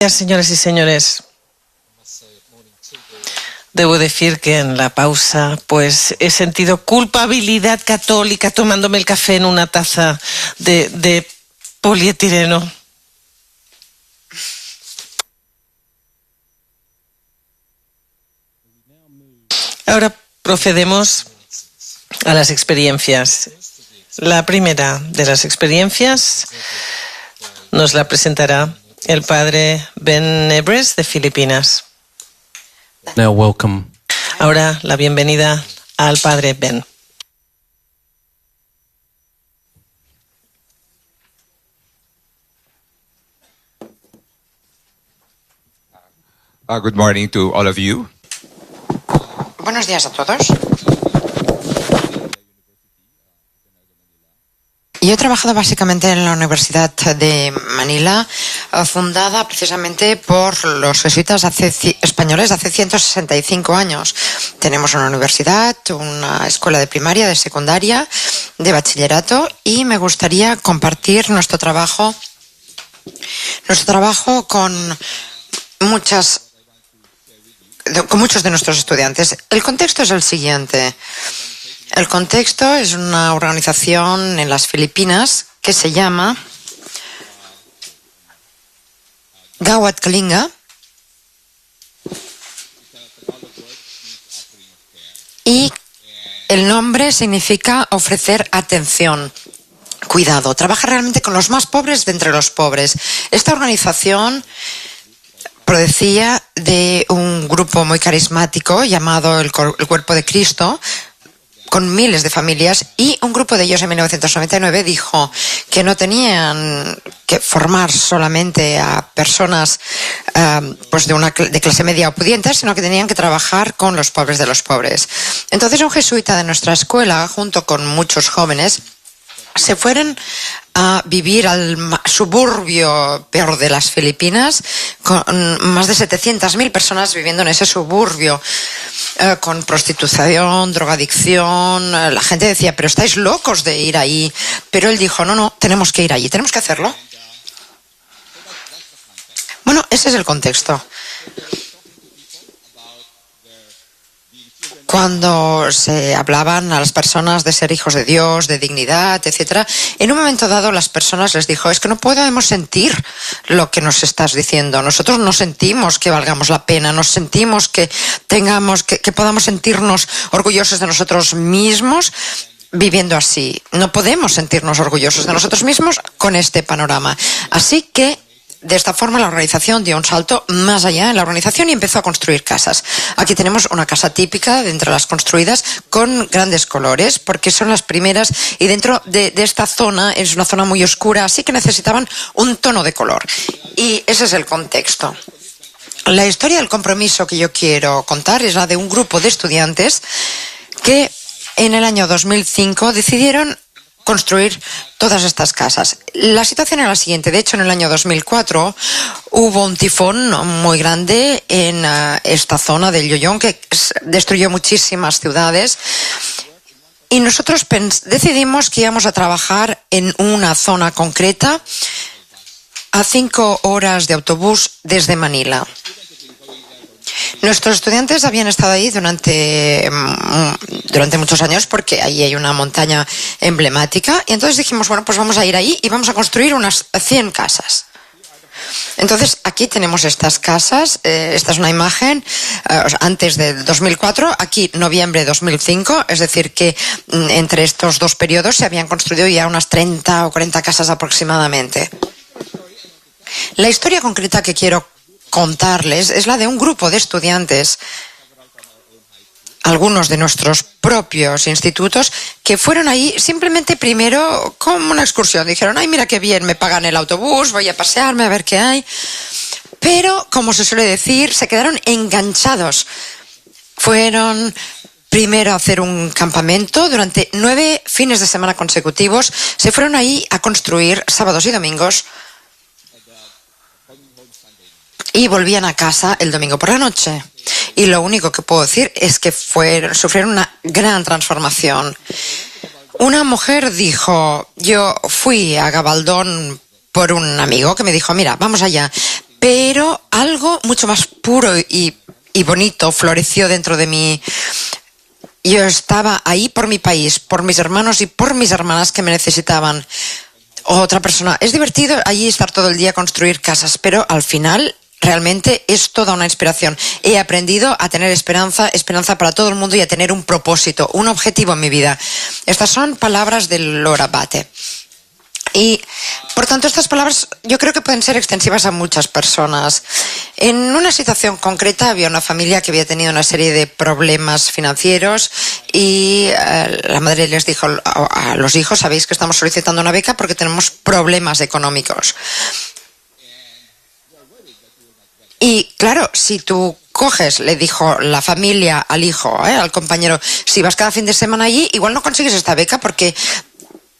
Señoras y señores, debo decir que en la pausa pues he sentido culpabilidad católica tomándome el café en una taza de polietileno. Ahora procedemos a las experiencias. La primera de las experiencias nos la presentará el padre Ben Nebres de Filipinas. Now welcome. Ahora la bienvenida al padre Ben. Good morning to all of you. Buenos días a todos. Yo he trabajado básicamente en la Universidad de Manila, fundada precisamente por los jesuitas españoles hace 165 años. Tenemos una universidad, una escuela de primaria, de secundaria, de bachillerato, y me gustaría compartir nuestro trabajo con muchos de nuestros estudiantes. El contexto es el siguiente. El contexto es una organización en las Filipinas que se llama Gawad Kalinga, y el nombre significa ofrecer atención, cuidado. Trabaja realmente con los más pobres de entre los pobres. Esta organización procedía de un grupo muy carismático llamado el Cuerpo de Cristo, con miles de familias, y un grupo de ellos en 1999 dijo que no tenían que formar solamente a personas pues de clase media o pudiente, sino que tenían que trabajar con los pobres de los pobres. Entonces un jesuita de nuestra escuela, junto con muchos jóvenes, se fueron a vivir al suburbio peor de las Filipinas, con más de 700.000 personas viviendo en ese suburbio, con prostitución, drogadicción. La gente decía, pero estáis locos de ir ahí. Pero él dijo, no, tenemos que ir allí, tenemos que hacerlo. Bueno, ese es el contexto. Cuando se hablaban a las personas de ser hijos de Dios, de dignidad, etcétera, en un momento dado las personas les dijo, es que no podemos sentir lo que nos estás diciendo. Nosotros no sentimos que valgamos la pena, no sentimos que podamos sentirnos orgullosos de nosotros mismos viviendo así. No podemos sentirnos orgullosos de nosotros mismos con este panorama. Así que de esta forma la organización dio un salto más allá en la organización y empezó a construir casas. Aquí tenemos una casa típica de entre las construidas con grandes colores, porque son las primeras, y dentro de esta zona es una zona muy oscura, así que necesitaban un tono de color. Y ese es el contexto. La historia del compromiso que yo quiero contar es la de un grupo de estudiantes que en el año 2005 decidieron construir todas estas casas. La situación era la siguiente. De hecho, en el año 2004 hubo un tifón muy grande en esta zona del Yoyón que destruyó muchísimas ciudades. Y nosotros decidimos que íbamos a trabajar en una zona concreta a 5 horas de autobús desde Manila. Nuestros estudiantes habían estado ahí durante muchos años porque ahí hay una montaña emblemática, y entonces dijimos, bueno, pues vamos a ir ahí y vamos a construir unas 100 casas. Entonces aquí tenemos estas casas. Esta es una imagen antes del 2004, aquí noviembre de 2005, es decir que entre estos dos periodos se habían construido ya unas 30 o 40 casas aproximadamente. La historia concreta que quiero contarles es la de un grupo de estudiantes, algunos de nuestros propios institutos, que fueron ahí simplemente primero como una excursión. Dijeron, ay, mira qué bien, me pagan el autobús, voy a pasearme a ver qué hay. Pero, como se suele decir, se quedaron enganchados. Fueron primero a hacer un campamento durante 9 fines de semana consecutivos. Se fueron ahí a construir sábados y domingos, y volvían a casa el domingo por la noche. Y lo único que puedo decir es que sufrieron una gran transformación. Una mujer dijo, yo fui a Gabaldón por un amigo que me dijo, mira, vamos allá, pero algo mucho más puro y bonito floreció dentro de mí. Yo estaba ahí por mi país, por mis hermanos y por mis hermanas que me necesitaban. Otra persona. Es divertido allí estar todo el día, construir casas, pero al final realmente es toda una inspiración. He aprendido a tener esperanza para todo el mundo y a tener un propósito, un objetivo en mi vida. Estas son palabras de Laura Bate. Y, por tanto, estas palabras yo creo que pueden ser extensivas a muchas personas. En una situación concreta había una familia que había tenido una serie de problemas financieros y la madre les dijo a los hijos: sabéis que estamos solicitando una beca porque tenemos problemas económicos. Y claro, si tú coges, le dijo la familia al hijo, al compañero, si vas cada fin de semana allí, igual no consigues esta beca porque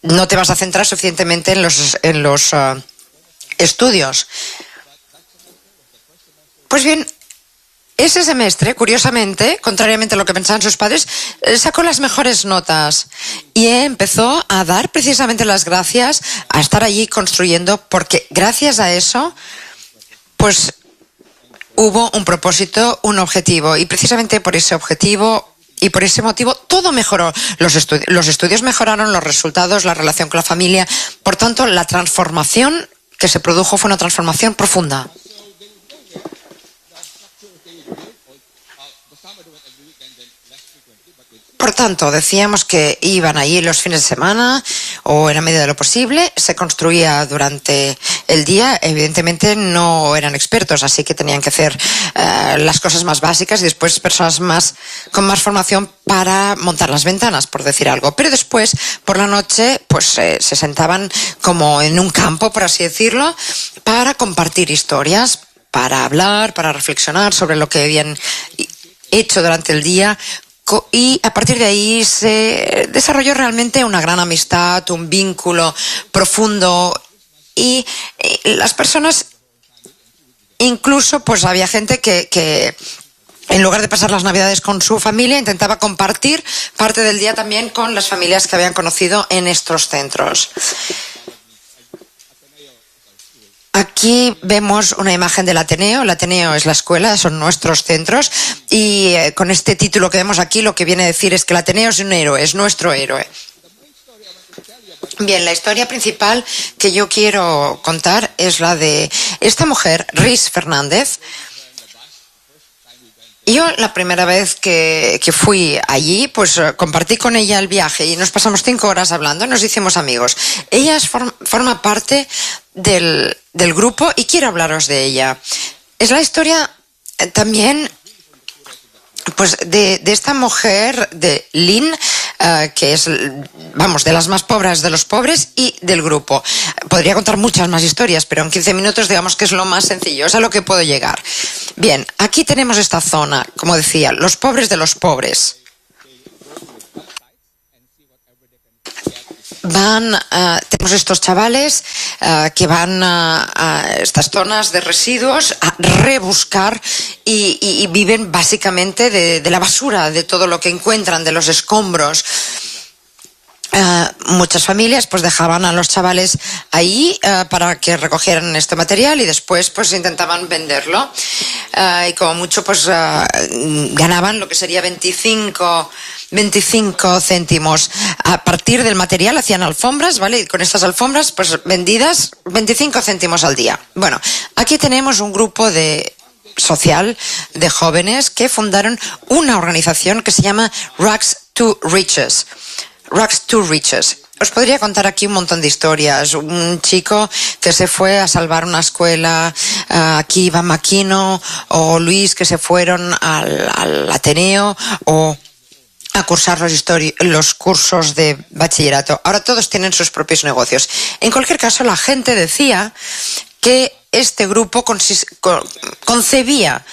no te vas a centrar suficientemente en los estudios. Pues bien, ese semestre, curiosamente, contrariamente a lo que pensaban sus padres, sacó las mejores notas y empezó a dar precisamente las gracias a estar allí construyendo, porque gracias a eso, pues hubo un propósito, un objetivo, y precisamente por ese objetivo y por ese motivo todo mejoró. Los estudios mejoraron, los resultados, la relación con la familia. Por tanto, la transformación que se produjo fue una transformación profunda. Por tanto, decíamos que iban allí los fines de semana o en la medida de lo posible, se construía durante el día. Evidentemente no eran expertos, así que tenían que hacer las cosas más básicas y después personas con más formación para montar las ventanas, por decir algo. Pero después, por la noche, pues se sentaban como en un campo, por así decirlo, para compartir historias, para hablar, para reflexionar sobre lo que habían hecho durante el día. Y a partir de ahí se desarrolló realmente una gran amistad, un vínculo profundo, y las personas, incluso pues había gente que en lugar de pasar las Navidades con su familia, intentaba compartir parte del día también con las familias que habían conocido en estos centros. Aquí vemos una imagen del Ateneo. El Ateneo es la escuela, son nuestros centros, y con este título que vemos aquí lo que viene a decir es que el Ateneo es un héroe, es nuestro héroe. Bien, la historia principal que yo quiero contar es la de esta mujer, Ris Fernández. Yo la primera vez que fui allí, pues compartí con ella el viaje y nos pasamos 5 horas hablando, nos hicimos amigos. Ella forma parte del grupo y quiero hablaros de ella. Es la historia también pues de esta mujer, de Lynn, que es, vamos, de las más pobres de los pobres y del grupo. Podría contar muchas más historias, pero en 15 minutos digamos que es lo más sencillo, es a lo que puedo llegar. Bien, aquí tenemos esta zona, como decía, los pobres de los pobres. Tenemos estos chavales que van a estas zonas de residuos a rebuscar y viven básicamente de la basura, de todo lo que encuentran, de los escombros. Muchas familias pues dejaban a los chavales ahí para que recogieran este material y después pues intentaban venderlo, y como mucho pues ganaban lo que sería 25 céntimos a partir del material. Hacían alfombras, ¿vale? Y con estas alfombras pues vendidas 25 céntimos al día. Bueno, aquí tenemos un grupo social de jóvenes que fundaron una organización que se llama Rags to Riches. Rags to Riches. Os podría contar aquí un montón de historias. Un chico que se fue a salvar una escuela, aquí Iván Maquino o Luis, que se fueron al Ateneo o a cursar los cursos de bachillerato. Ahora todos tienen sus propios negocios. En cualquier caso, la gente decía que este grupo concebía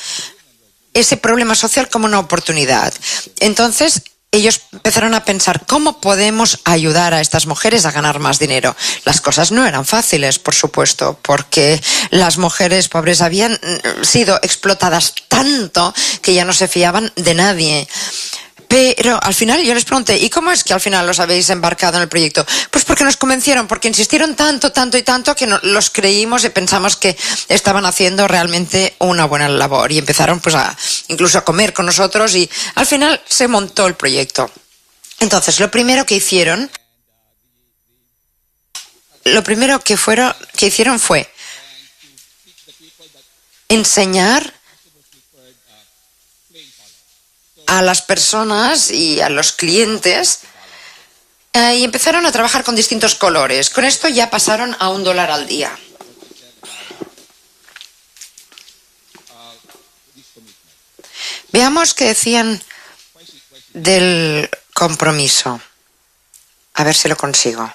ese problema social como una oportunidad. Entonces, ellos empezaron a pensar cómo podemos ayudar a estas mujeres a ganar más dinero. Las cosas no eran fáciles, por supuesto, porque las mujeres pobres habían sido explotadas tanto que ya no se fiaban de nadie. Pero al final yo les pregunté, ¿y cómo es que al final los habéis embarcado en el proyecto? Pues porque nos convencieron, porque insistieron tanto que los creímos y pensamos que estaban haciendo realmente una buena labor. Y empezaron pues incluso a comer con nosotros y al final se montó el proyecto. Entonces, lo primero que hicieron fue enseñar a las personas y a los clientes y empezaron a trabajar con distintos colores. Con esto ya pasaron a $1 al día. Veamos qué decían del compromiso. A ver si lo consigo.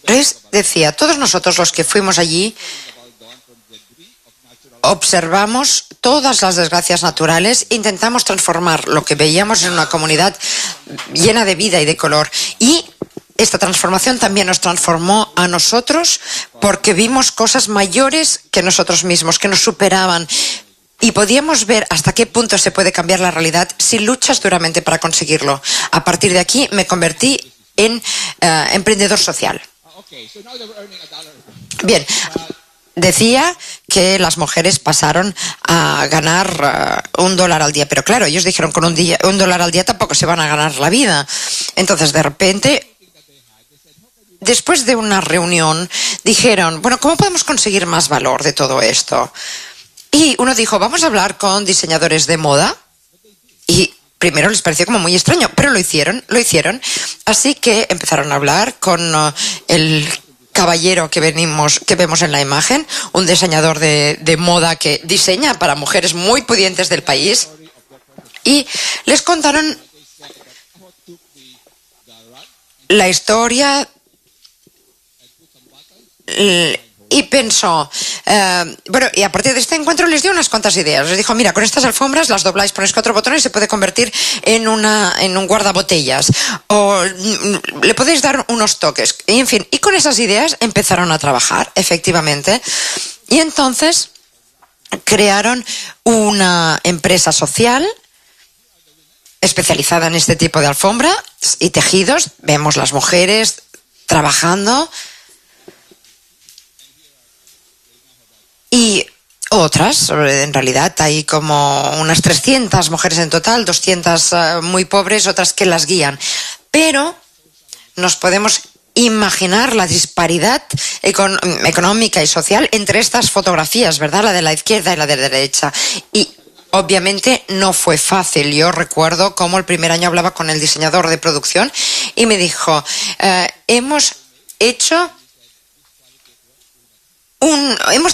Luis decía, todos nosotros los que fuimos allí observamos todas las desgracias naturales, intentamos transformar lo que veíamos en una comunidad llena de vida y de color. Y esta transformación también nos transformó a nosotros porque vimos cosas mayores que nosotros mismos, que nos superaban. Y podíamos ver hasta qué punto se puede cambiar la realidad si luchas duramente para conseguirlo. A partir de aquí me convertí en emprendedor social. Bien. Decía que las mujeres pasaron a ganar $1 al día, pero claro, ellos dijeron con $1 al día tampoco se van a ganar la vida. Entonces, de repente, después de una reunión, dijeron, bueno, ¿cómo podemos conseguir más valor de todo esto? Y uno dijo, vamos a hablar con diseñadores de moda. Y primero les pareció como muy extraño, pero lo hicieron. Así que empezaron a hablar con el caballero que vemos en la imagen, un diseñador de moda que diseña para mujeres muy pudientes del país, y les contaron la historia y pensó, bueno, y a partir de este encuentro les dio unas cuantas ideas. Les dijo, mira, con estas alfombras las dobláis, ponéis 4 botones y se puede convertir en un guardabotellas. O le podéis dar unos toques. Y en fin, y con esas ideas empezaron a trabajar, efectivamente. Y entonces crearon una empresa social especializada en este tipo de alfombras y tejidos. Vemos las mujeres trabajando. Y otras, en realidad hay como unas 300 mujeres en total, 200 muy pobres, otras que las guían. Pero nos podemos imaginar la disparidad económica y social entre estas fotografías, ¿verdad? La de la izquierda y la de la derecha. Y obviamente no fue fácil. Yo recuerdo cómo el primer año hablaba con el diseñador de producción y me dijo, hemos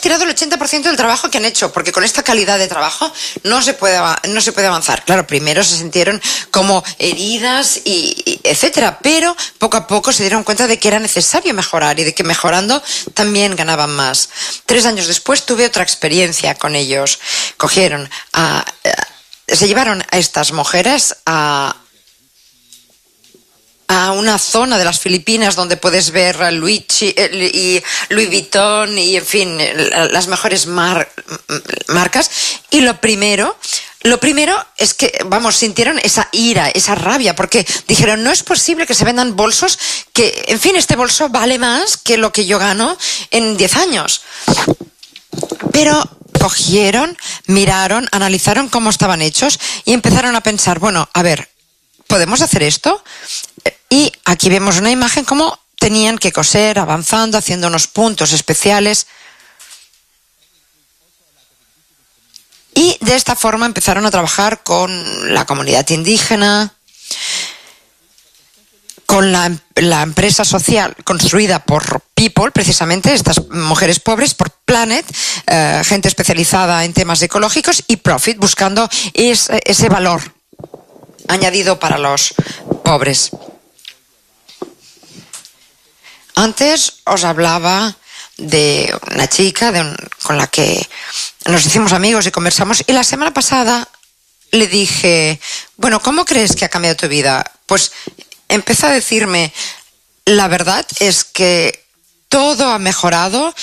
tirado el 80% del trabajo que han hecho, porque con esta calidad de trabajo no se puede avanzar. Claro, primero se sintieron como heridas y etcétera, pero poco a poco se dieron cuenta de que era necesario mejorar y de que mejorando también ganaban más. 3 años después tuve otra experiencia con ellos. Se llevaron a estas mujeres a una zona de las Filipinas donde puedes ver Louis Vuitton y, en fin, las mejores marcas. Y lo primero es que, sintieron esa ira, esa rabia, porque dijeron, no es posible que se vendan bolsos que, en fin, este bolso vale más que lo que yo gano en 10 años. Pero cogieron, miraron, analizaron cómo estaban hechos y empezaron a pensar, bueno, a ver, ¿podemos hacer esto? Y aquí vemos una imagen cómo tenían que coser, avanzando, haciendo unos puntos especiales. Y de esta forma empezaron a trabajar con la comunidad indígena, con la empresa social construida por People, precisamente, estas mujeres pobres, por Planet, gente especializada en temas ecológicos, y Profit, buscando ese valor añadido para los pobres. Antes os hablaba de una chica con la que nos hicimos amigos y conversamos, y la semana pasada le dije, bueno, ¿cómo crees que ha cambiado tu vida? Pues empezó a decirme, la verdad es que todo ha mejorado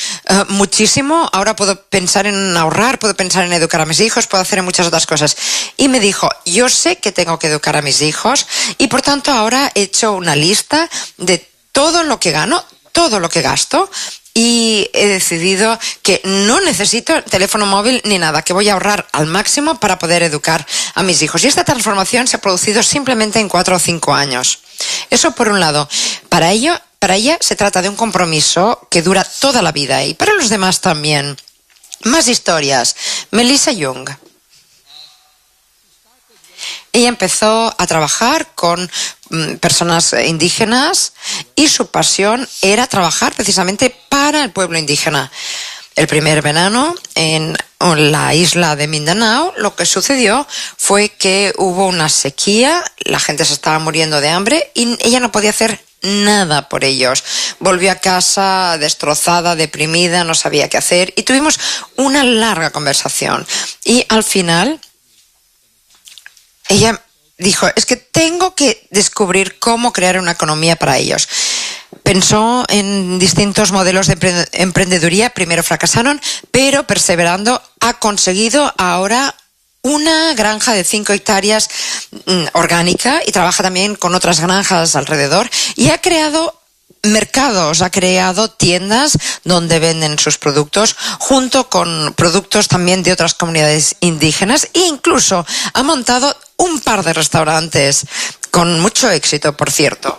muchísimo. Ahora puedo pensar en ahorrar, puedo pensar en educar a mis hijos, puedo hacer muchas otras cosas. Y me dijo, yo sé que tengo que educar a mis hijos y por tanto ahora he hecho una lista de todo lo que gano, todo lo que gasto, y he decidido que no necesito teléfono móvil ni nada, que voy a ahorrar al máximo para poder educar a mis hijos. Y esta transformación se ha producido simplemente en 4 o 5 años. Eso por un lado. Para ella se trata de un compromiso que dura toda la vida, y para los demás también. Más historias. Melissa Young. Ella empezó a trabajar con personas indígenas y su pasión era trabajar precisamente para el pueblo indígena. El primer verano en la isla de Mindanao, lo que sucedió fue que hubo una sequía, la gente se estaba muriendo de hambre y ella no podía hacer nada por ellos. Volvió a casa destrozada, deprimida, no sabía qué hacer, y tuvimos una larga conversación. Y al final ella dijo, es que tengo que descubrir cómo crear una economía para ellos. Pensó en distintos modelos de emprendeduría, primero fracasaron, pero perseverando ha conseguido ahora una granja de 5 hectáreas orgánica, y trabaja también con otras granjas alrededor, y ha creado mercados, ha creado tiendas donde venden sus productos junto con productos también de otras comunidades indígenas, e incluso ha montado un par de restaurantes con mucho éxito, por cierto.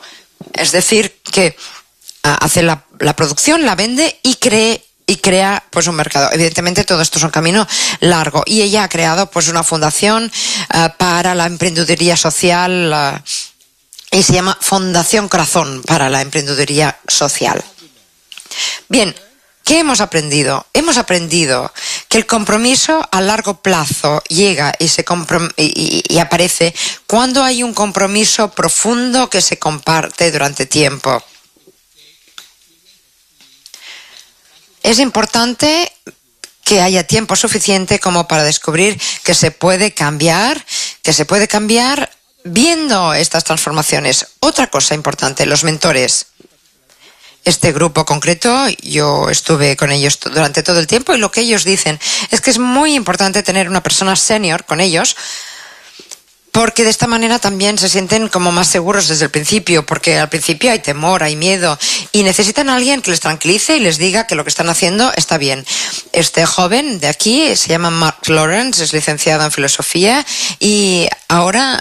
Es decir, que hace la producción, la vende y crea pues un mercado. Evidentemente todo esto es un camino largo, y ella ha creado pues una fundación para la emprendeduría social y se llama Fundación Corazón para la emprendeduría social. Bien, ¿qué hemos aprendido? Hemos aprendido que el compromiso a largo plazo llega y aparece cuando hay un compromiso profundo que se comparte durante tiempo. Es importante que haya tiempo suficiente como para descubrir que se puede cambiar viendo estas transformaciones. Otra cosa importante, los mentores. Este grupo concreto, yo estuve con ellos durante todo el tiempo, y lo que ellos dicen es que es muy importante tener una persona senior con ellos, porque de esta manera también se sienten como más seguros desde el principio, porque al principio hay temor, hay miedo, y necesitan a alguien que les tranquilice y les diga que lo que están haciendo está bien. Este joven de aquí se llama Mark Lawrence, es licenciado en filosofía, y ahora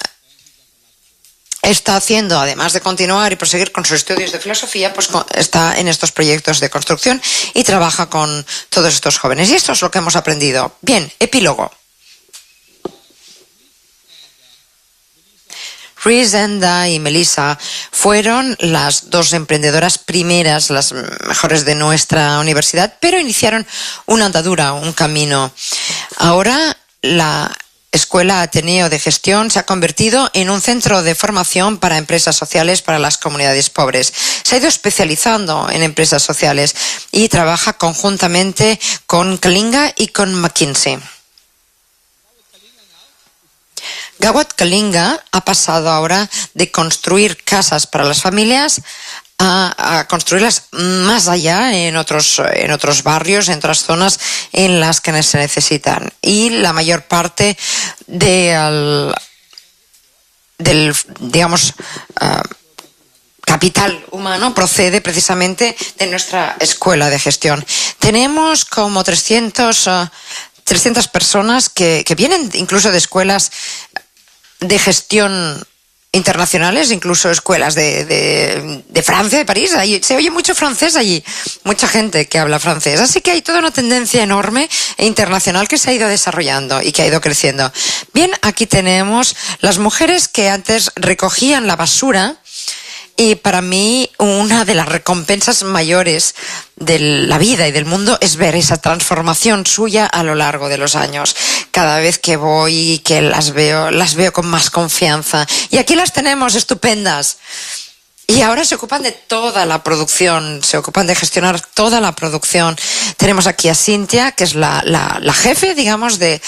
está haciendo, además de continuar y proseguir con sus estudios de filosofía, pues está en estos proyectos de construcción y trabaja con todos estos jóvenes. Y esto es lo que hemos aprendido. Bien, epílogo. Rizenda y Melissa fueron las 2 emprendedoras primeras, las mejores de nuestra universidad, pero iniciaron una andadura, un camino. Ahora la Escuela Ateneo de Gestión se ha convertido en un centro de formación para empresas sociales para las comunidades pobres. Se ha ido especializando en empresas sociales y trabaja conjuntamente con Kalinga y con McKinsey. Gawat Kalinga ha pasado ahora de construir casas para las familias a construirlas más allá en otros barrios, en otras zonas en las que se necesitan. Y la mayor parte del digamos, capital humano procede precisamente de nuestra escuela de gestión. Tenemos como 300 personas que vienen incluso de escuelas de gestión internacionales, incluso escuelas de Francia, de París. Ahí se oye mucho francés allí, mucha gente que habla francés. Así que hay toda una tendencia enorme e internacional que se ha ido desarrollando y que ha ido creciendo. Bien, aquí tenemos las mujeres que antes recogían la basura, y para mí una de las recompensas mayores de la vida y del mundo es ver esa transformación suya a lo largo de los años. Cada vez que voy y que las veo con más confianza. Y aquí las tenemos estupendas. Y ahora se ocupan de toda la producción, se ocupan de gestionar toda la producción. Tenemos aquí a Cintia, que es la jefe, digamos, de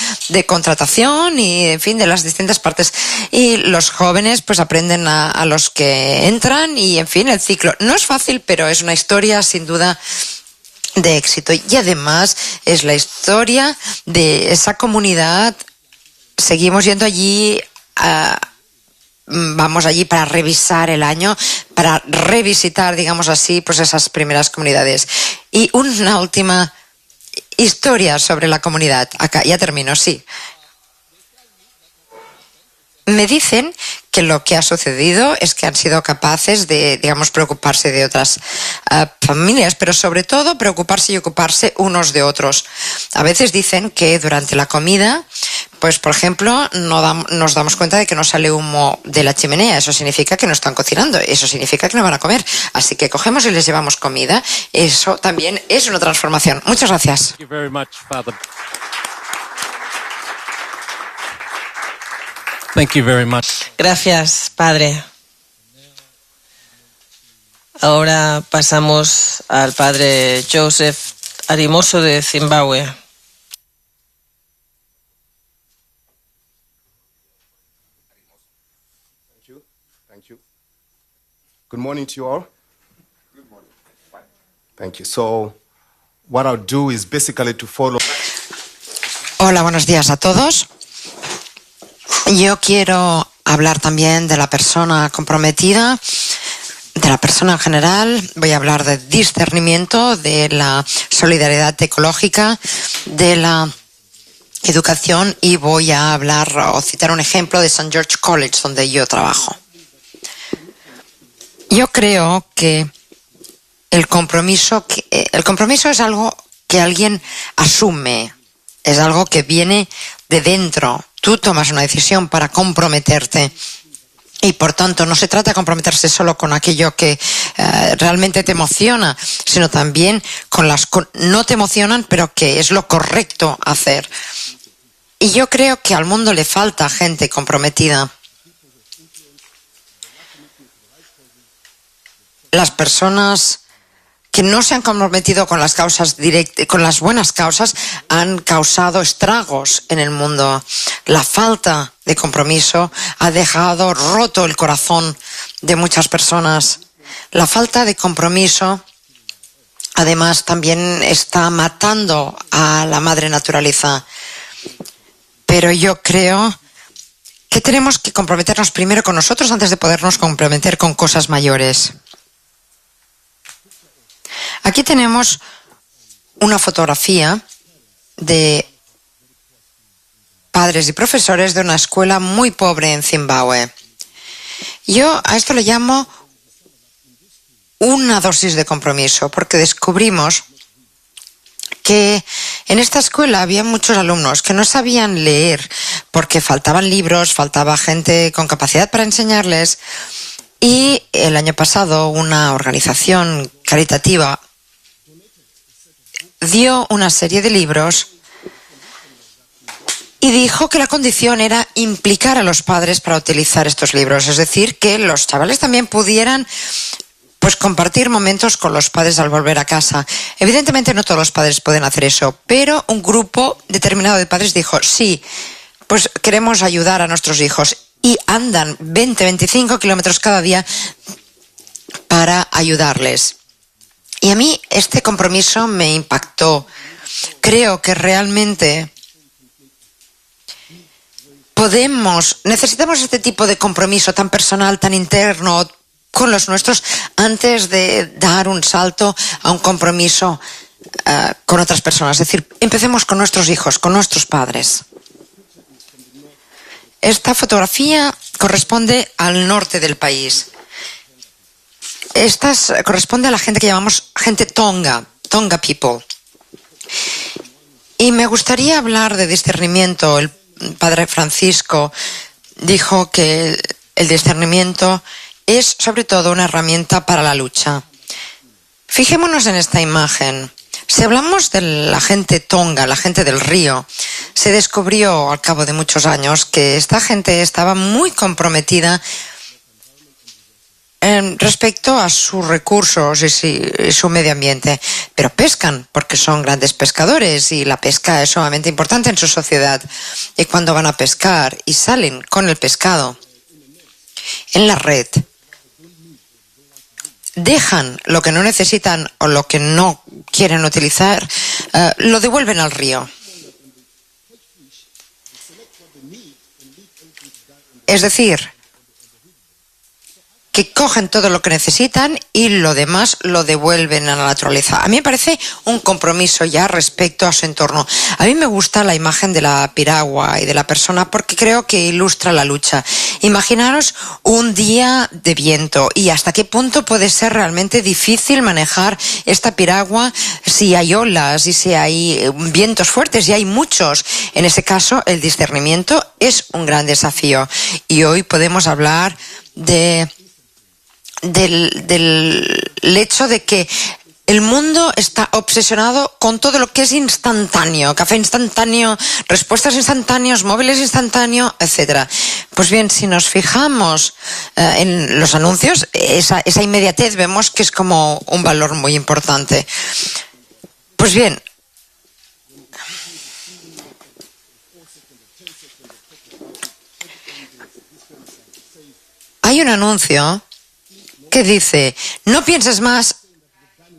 contratación y, en fin, de las distintas partes. Y los jóvenes, pues, aprenden a los que entran y, en fin, el ciclo. No es fácil, pero es una historia, sin duda, de éxito. Y además es la historia de esa comunidad. Seguimos yendo allí vamos allí para revisar el año, para revisitar, digamos así, pues esas primeras comunidades. Y una última historia sobre la comunidad. Acá, ya termino, sí. Me dicen que lo que ha sucedido es que han sido capaces de, digamos, preocuparse de otras familias, pero sobre todo preocuparse y ocuparse unos de otros. A veces dicen que durante la comida, pues por ejemplo, nos damos cuenta de que no sale humo de la chimenea. Eso significa que no están cocinando, eso significa que no van a comer. Así que cogemos y les llevamos comida. Eso también es una transformación. Muchas gracias. Thank you very much, Father. Thank you very much. Gracias, Padre. Ahora pasamos al Padre Joseph Arimoso de Zimbabue. Thank you. Good morning to you all. Good morning. Thank you. So, what I'll do is basically to follow. Hola, buenos días a todos. Yo quiero hablar también de la persona comprometida, de la persona en general. Voy a hablar de discernimiento, de la solidaridad ecológica, de la educación y voy a hablar o citar un ejemplo de St. George College, donde yo trabajo. Yo creo que el compromiso es algo que alguien asume, es algo que viene de dentro. Tú tomas una decisión para comprometerte y por tanto no se trata de comprometerse solo con aquello que realmente te emociona, sino también con las que no te emocionan pero que es lo correcto hacer. Y yo creo que al mundo le falta gente comprometida. Las personas que no se han comprometido con las causas directas, con las buenas causas, han causado estragos en el mundo. La falta de compromiso ha dejado roto el corazón de muchas personas. La falta de compromiso, además, también está matando a la madre naturaleza. Pero yo creo que tenemos que comprometernos primero con nosotros antes de podernos comprometer con cosas mayores. Aquí tenemos una fotografía de padres y profesores de una escuela muy pobre en Zimbabue. Yo a esto le llamo una dosis de compromiso, porque descubrimos que en esta escuela había muchos alumnos que no sabían leer porque faltaban libros, faltaba gente con capacidad para enseñarles. Y el año pasado una organización caritativa dio una serie de libros y dijo que la condición era implicar a los padres para utilizar estos libros, es decir, que los chavales también pudieran pues compartir momentos con los padres al volver a casa. Evidentemente no todos los padres pueden hacer eso, pero un grupo determinado de padres dijo, sí, pues queremos ayudar a nuestros hijos y andan 20-25 kilómetros cada día para ayudarles. Y a mí este compromiso me impactó. Creo que realmente necesitamos este tipo de compromiso tan personal, tan interno con los nuestros antes de dar un salto a un compromiso con otras personas. Es decir, empecemos con nuestros hijos, con nuestros padres. Esta fotografía corresponde al norte del país. Esta corresponde a la gente que llamamos gente Tonga people. Y me gustaría hablar de discernimiento. El padre Francisco dijo que el discernimiento es sobre todo una herramienta para la lucha. Fijémonos en esta imagen. Si hablamos de la gente Tonga, la gente del río, se descubrió al cabo de muchos años que esta gente estaba muy comprometida respecto a sus recursos y su medio ambiente, pero pescan porque son grandes pescadores y la pesca es sumamente importante en su sociedad. Y cuando van a pescar y salen con el pescado en la red, dejan lo que no necesitan o lo que no quieren utilizar, lo devuelven al río. Es decir, que cogen todo lo que necesitan y lo demás lo devuelven a la naturaleza. A mí me parece un compromiso ya respecto a su entorno. A mí me gusta la imagen de la piragua y de la persona porque creo que ilustra la lucha. Imaginaros un día de viento y hasta qué punto puede ser realmente difícil manejar esta piragua si hay olas y si hay vientos fuertes, y hay muchos. En ese caso, el discernimiento es un gran desafío. Y hoy podemos hablar del hecho de que el mundo está obsesionado con todo lo que es instantáneo, café instantáneo, respuestas instantáneas, móviles instantáneos, etcétera. Pues bien, si nos fijamos en los anuncios, esa inmediatez vemos que es como un valor muy importante. Pues bien, hay un anuncio que dice: no pienses más,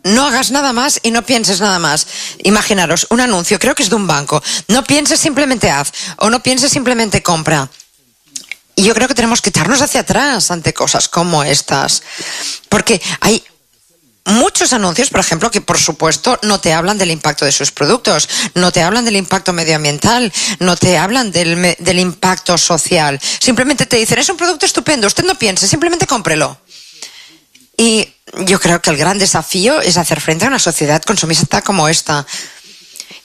no hagas nada más y no pienses nada más. Imaginaros, un anuncio, creo que es de un banco. No pienses, simplemente haz, o no pienses, simplemente compra. Y yo creo que tenemos que echarnos hacia atrás ante cosas como estas. Porque hay muchos anuncios, por ejemplo, que por supuesto no te hablan del impacto de sus productos, no te hablan del impacto medioambiental, no te hablan del impacto social. Simplemente te dicen: es un producto estupendo, usted no piense, simplemente cómprelo. Y yo creo que el gran desafío es hacer frente a una sociedad consumista como esta.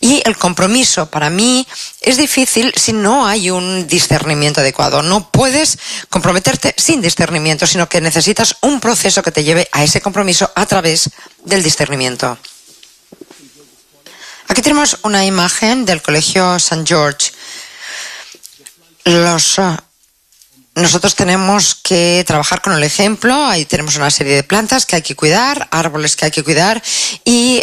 Y el compromiso, para mí, es difícil si no hay un discernimiento adecuado. No puedes comprometerte sin discernimiento, sino que necesitas un proceso que te lleve a ese compromiso a través del discernimiento. Aquí tenemos una imagen del Colegio St. George. Nosotros tenemos que trabajar con el ejemplo. Ahí tenemos una serie de plantas que hay que cuidar, árboles que hay que cuidar, y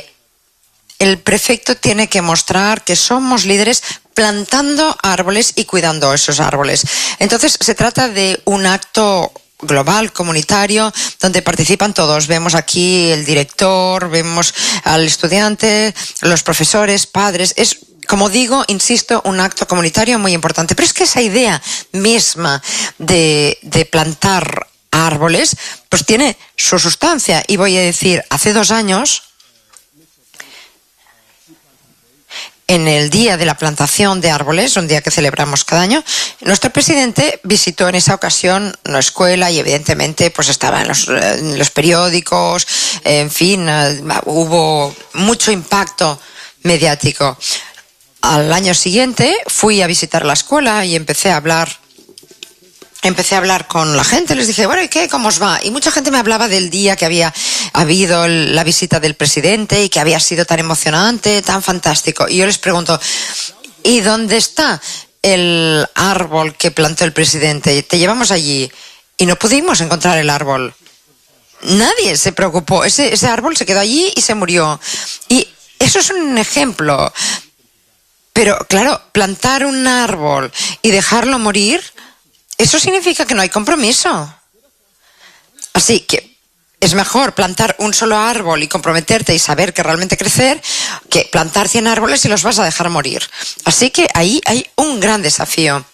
el prefecto tiene que mostrar que somos líderes plantando árboles y cuidando esos árboles. Entonces se trata de un acto global, comunitario, donde participan todos. Vemos aquí el director, vemos al estudiante, los profesores, padres. Es, como digo, insisto, un acto comunitario muy importante. Pero es que esa idea misma de plantar árboles, pues tiene su sustancia. Y voy a decir, hace 2 años, en el día de la plantación de árboles, un día que celebramos cada año, nuestro presidente visitó en esa ocasión una escuela y evidentemente pues estaba en los periódicos, en fin, hubo mucho impacto mediático. Al año siguiente fui a visitar la escuela y empecé a hablar con la gente. Les dije: bueno, ¿y qué? ¿Cómo os va? Y mucha gente me hablaba del día que había habido la visita del presidente y que había sido tan emocionante, tan fantástico. Y yo les pregunto: ¿y dónde está el árbol que plantó el presidente? Te llevamos allí y no pudimos encontrar el árbol. Nadie se preocupó. Ese árbol se quedó allí y se murió. Y eso es un ejemplo. Pero claro, plantar un árbol y dejarlo morir, eso significa que no hay compromiso. Así que es mejor plantar un solo árbol y comprometerte y saber que realmente crecer, que plantar 100 árboles y los vas a dejar morir. Así que ahí hay un gran desafío.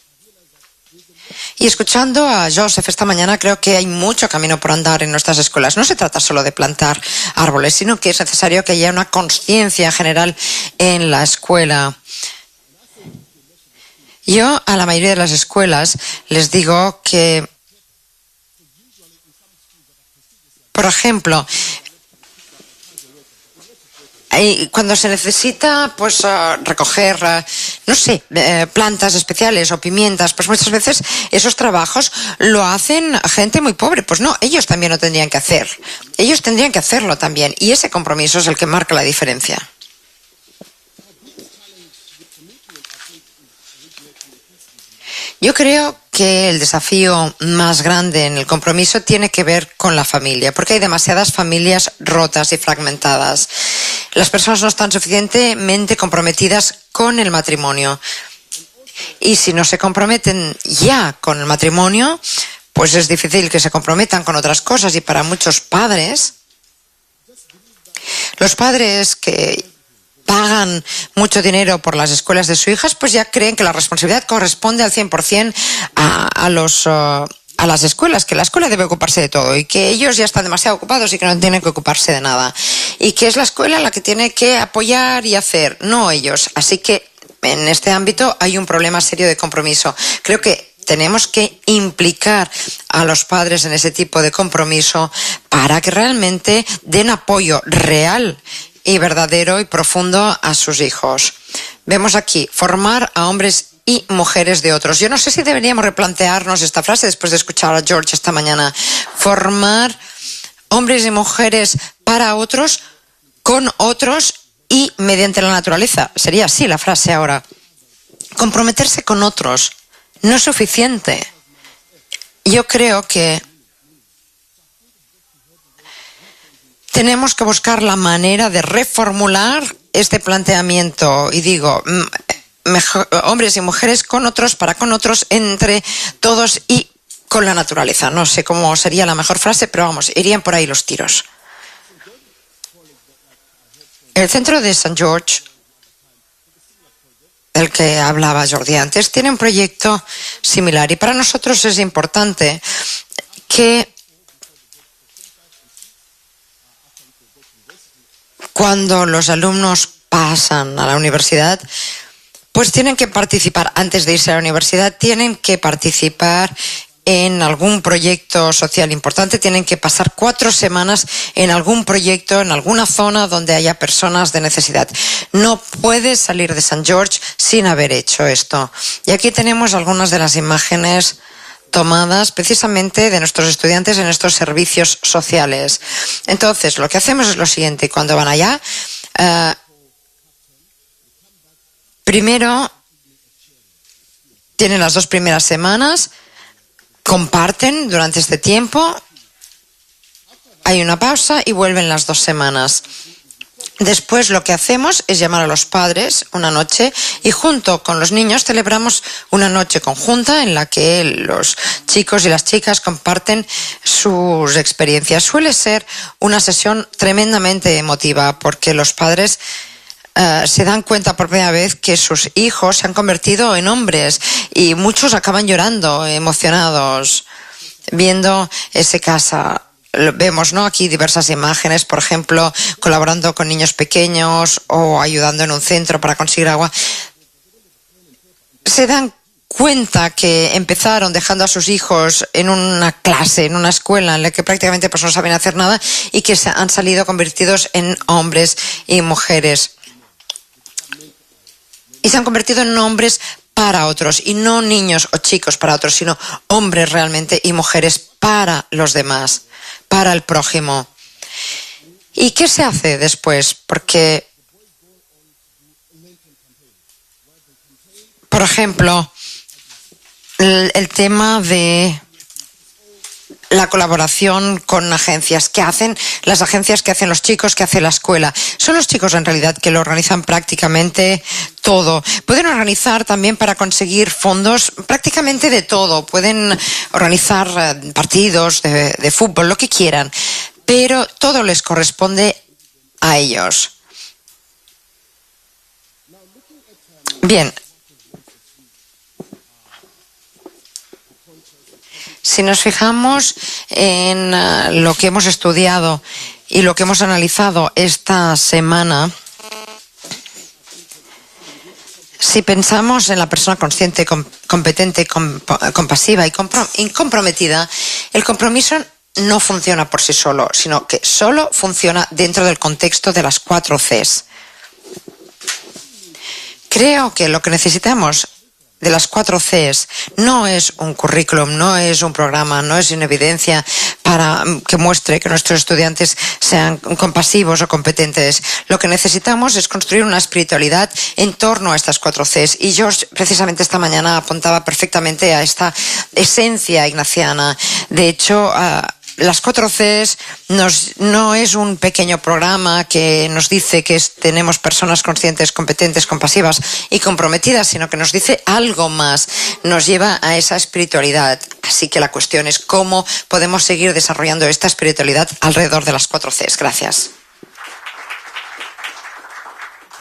Y escuchando a Joseph esta mañana, creo que hay mucho camino por andar en nuestras escuelas. No se trata solo de plantar árboles, sino que es necesario que haya una conciencia general en la escuela. Yo a la mayoría de las escuelas les digo que, por ejemplo, cuando se necesita pues recoger, no sé, plantas especiales o pimientas, pues muchas veces esos trabajos lo hacen gente muy pobre. Pues no, ellos también lo tendrían que hacer. Ellos tendrían que hacerlo también. Y ese compromiso es el que marca la diferencia. Yo creo que el desafío más grande en el compromiso tiene que ver con la familia, porque hay demasiadas familias rotas y fragmentadas. Las personas no están suficientemente comprometidas con el matrimonio. Y si no se comprometen ya con el matrimonio, pues es difícil que se comprometan con otras cosas. Y para muchos padres, los padres que pagan mucho dinero por las escuelas de sus hijas, pues ya creen que la responsabilidad corresponde al 100% a las escuelas, que la escuela debe ocuparse de todo y que ellos ya están demasiado ocupados y que no tienen que ocuparse de nada. Y que es la escuela la que tiene que apoyar y hacer, no ellos. Así que en este ámbito hay un problema serio de compromiso. Creo que tenemos que implicar a los padres en ese tipo de compromiso para que realmente den apoyo real y verdadero y profundo a sus hijos. Vemos aquí, formar a hombres y mujeres de otros. Yo no sé si deberíamos replantearnos esta frase después de escuchar a George esta mañana. Formar hombres y mujeres para otros, con otros y mediante la naturaleza. Sería así la frase ahora. Comprometerse con otros no es suficiente. Yo creo que tenemos que buscar la manera de reformular este planteamiento. Y digo, hombres y mujeres con otros, para con otros, entre todos y con la naturaleza. No sé cómo sería la mejor frase, pero vamos, irían por ahí los tiros. El centro de St. George, del que hablaba Jordi antes, tiene un proyecto similar. Y para nosotros es importante que cuando los alumnos pasan a la universidad, pues tienen que participar, antes de irse a la universidad, tienen que participar en algún proyecto social importante, tienen que pasar 4 semanas en algún proyecto, en alguna zona donde haya personas de necesidad. No puedes salir de St. George sin haber hecho esto. Y aquí tenemos algunas de las imágenes tomadas precisamente de nuestros estudiantes en estos servicios sociales. Entonces, lo que hacemos es lo siguiente: cuando van allá, primero tienen las 2 primeras semanas, comparten durante este tiempo, hay una pausa y vuelven las 2 semanas. Después lo que hacemos es llamar a los padres una noche y junto con los niños celebramos una noche conjunta en la que los chicos y las chicas comparten sus experiencias. Suele ser una sesión tremendamente emotiva porque los padres se dan cuenta por primera vez que sus hijos se han convertido en hombres y muchos acaban llorando, emocionados, viendo ese casa. Vemos, ¿no?, aquí diversas imágenes, por ejemplo, colaborando con niños pequeños o ayudando en un centro para conseguir agua. Se dan cuenta que empezaron dejando a sus hijos en una clase, en una escuela en la que prácticamente pues no saben hacer nada y que se han salido convertidos en hombres y mujeres. Y se han convertido en hombres para otros, y no niños o chicos para otros, sino hombres realmente y mujeres para los demás, para el prójimo. ¿Y qué se hace después? Porque, por ejemplo, el tema de la colaboración con agencias. ¿Qué hacen las agencias? ¿Qué hacen los chicos? ¿Qué hace la escuela? Son los chicos en realidad que lo organizan prácticamente todo. Pueden organizar también para conseguir fondos prácticamente de todo. Pueden organizar partidos de fútbol, lo que quieran. Pero todo les corresponde a ellos. Bien. Si nos fijamos en lo que hemos estudiado y lo que hemos analizado esta semana, si pensamos en la persona consciente, competente, compasiva y comprometida, el compromiso no funciona por sí solo, sino que solo funciona dentro del contexto de las 4 Cs. Creo que lo que necesitamos de las 4 Cs no es un currículum, no es un programa, no es una evidencia para que muestre que nuestros estudiantes sean compasivos o competentes. Lo que necesitamos es construir una espiritualidad en torno a estas 4 Cs. Y George precisamente esta mañana apuntaba perfectamente a esta esencia ignaciana. De hecho, las 4 Cs no es un pequeño programa que nos dice que tenemos personas conscientes, competentes, compasivas y comprometidas, sino que nos dice algo más, nos lleva a esa espiritualidad. Así que la cuestión es cómo podemos seguir desarrollando esta espiritualidad alrededor de las 4 Cs. Gracias.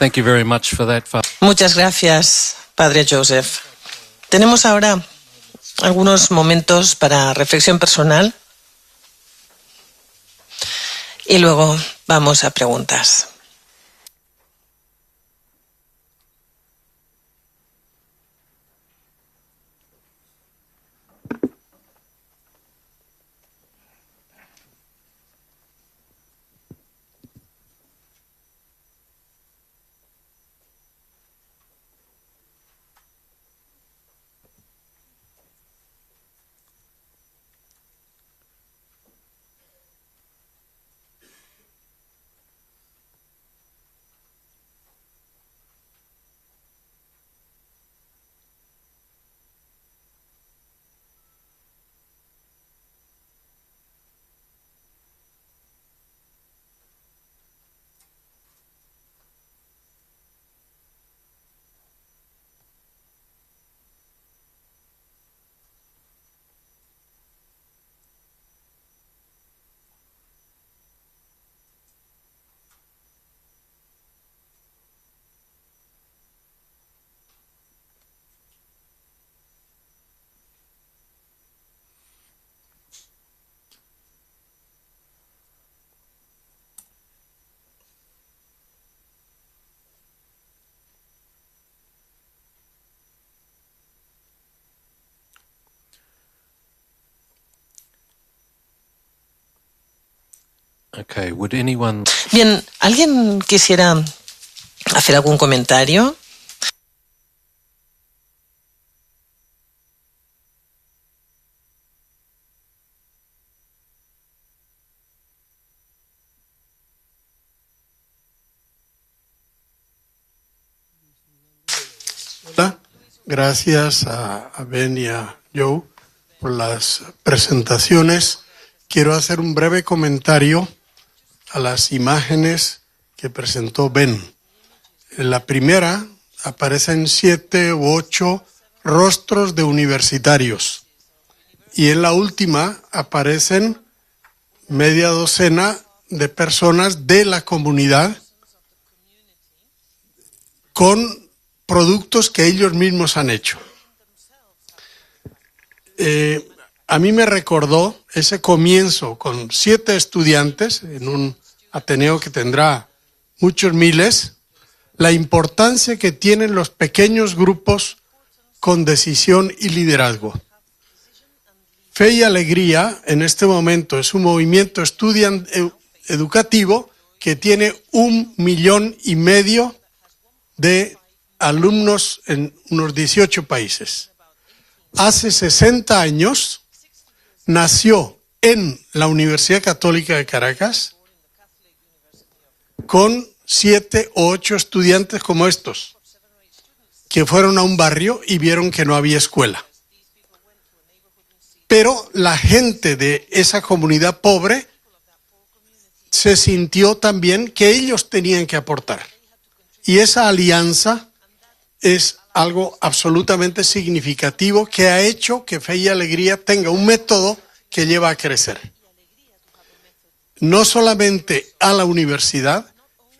Thank you very much for that, Father. Muchas gracias, Padre Joseph. Tenemos ahora algunos momentos para reflexión personal y luego vamos a preguntas. Okay, would anyone... Bien, ¿alguien quisiera hacer algún comentario? Hola, gracias a Ben y a Joe por las presentaciones. Quiero hacer un breve comentario a las imágenes que presentó Ben. En la primera aparecen 7 u 8 rostros de universitarios y en la última aparecen media docena de personas de la comunidad con productos que ellos mismos han hecho. A mí me recordó ese comienzo con 7 estudiantes en un Ateneo que tendrá muchos miles, la importancia que tienen los pequeños grupos con decisión y liderazgo. Fe y Alegría en este momento es un movimiento educativo que tiene 1,5 millones de alumnos en unos 18 países. Hace 60 años nació en la Universidad Católica de Caracas con 7 o 8 estudiantes como estos, que fueron a un barrio y vieron que no había escuela. Pero la gente de esa comunidad pobre se sintió también que ellos tenían que aportar. Y esa alianza es algo absolutamente significativo que ha hecho que Fe y Alegría tenga un método que lleva a crecer. No solamente a la universidad,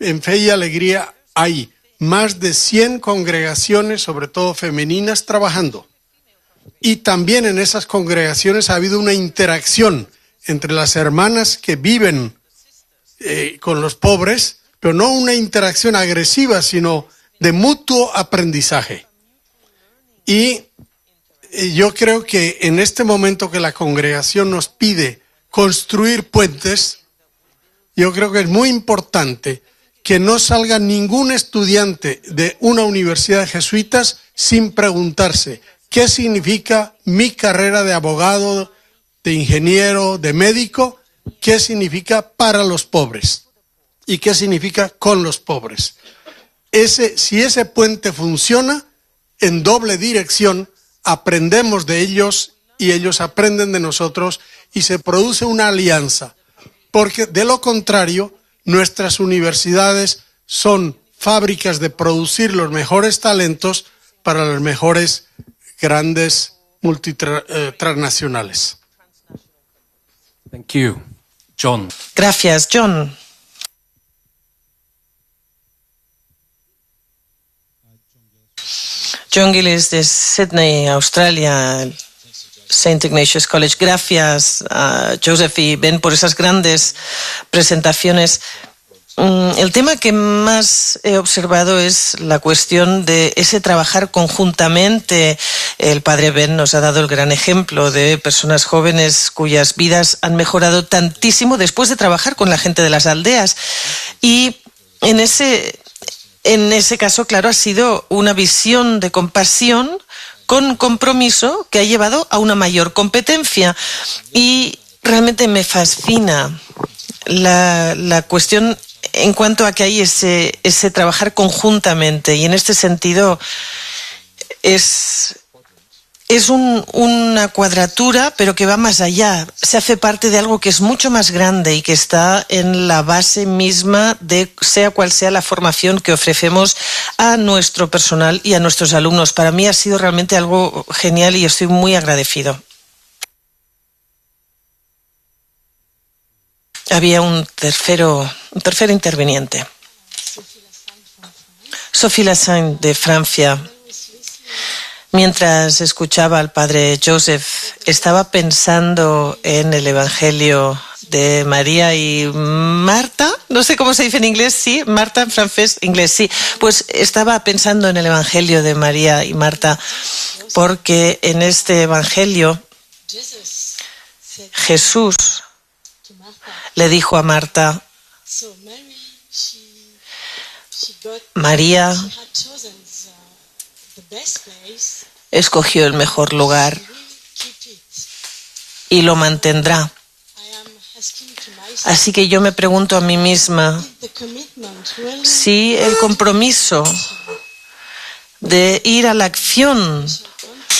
en Fe y Alegría hay más de 100 congregaciones, sobre todo femeninas, trabajando. Y también en esas congregaciones ha habido una interacción entre las hermanas que viven con los pobres, pero no una interacción agresiva, sino de mutuo aprendizaje. Y yo creo que en este momento que la congregación nos pide construir puentes, yo creo que es muy importante que no salga ningún estudiante de una universidad de jesuitas sin preguntarse qué significa mi carrera de abogado de ingeniero, de médico, qué significa para los pobres y qué significa con los pobres. Si ese puente funciona en doble dirección, aprendemos de ellos y ellos aprenden de nosotros y se produce una alianza, porque de lo contrario, nuestras universidades son fábricas de producir los mejores talentos para las mejores grandes transnacionales. Thank you. John. Gracias, John. John Gillis de Sydney, Australia, St. Ignatius College. Gracias a Joseph y Ben por esas grandes presentaciones. El tema que más he observado es la cuestión de ese trabajar conjuntamente. El padre Ben nos ha dado el gran ejemplo de personas jóvenes cuyas vidas han mejorado tantísimo después de trabajar con la gente de las aldeas. Y en ese caso, claro, ha sido una visión de compasión con compromiso que ha llevado a una mayor competencia. Y realmente me fascina la cuestión en cuanto a que hay ese trabajar conjuntamente, y en este sentido es una cuadratura, pero que va más allá. Se hace parte de algo que es mucho más grande y que está en la base misma de sea cual sea la formación que ofrecemos a nuestro personal y a nuestros alumnos. Para mí ha sido realmente algo genial y estoy muy agradecido. Había un tercero interviniente. Sophie Lassagne de Francia. Mientras escuchaba al padre Joseph, estaba pensando en el Evangelio de María y Marta. No sé cómo se dice en inglés, sí, Marta en francés, inglés, sí. Pues estaba pensando en el Evangelio de María y Marta, porque en este Evangelio Jesús le dijo a Marta, María escogió el mejor lugar y lo mantendrá. Así que yo me pregunto a mí misma si el compromiso de ir a la acción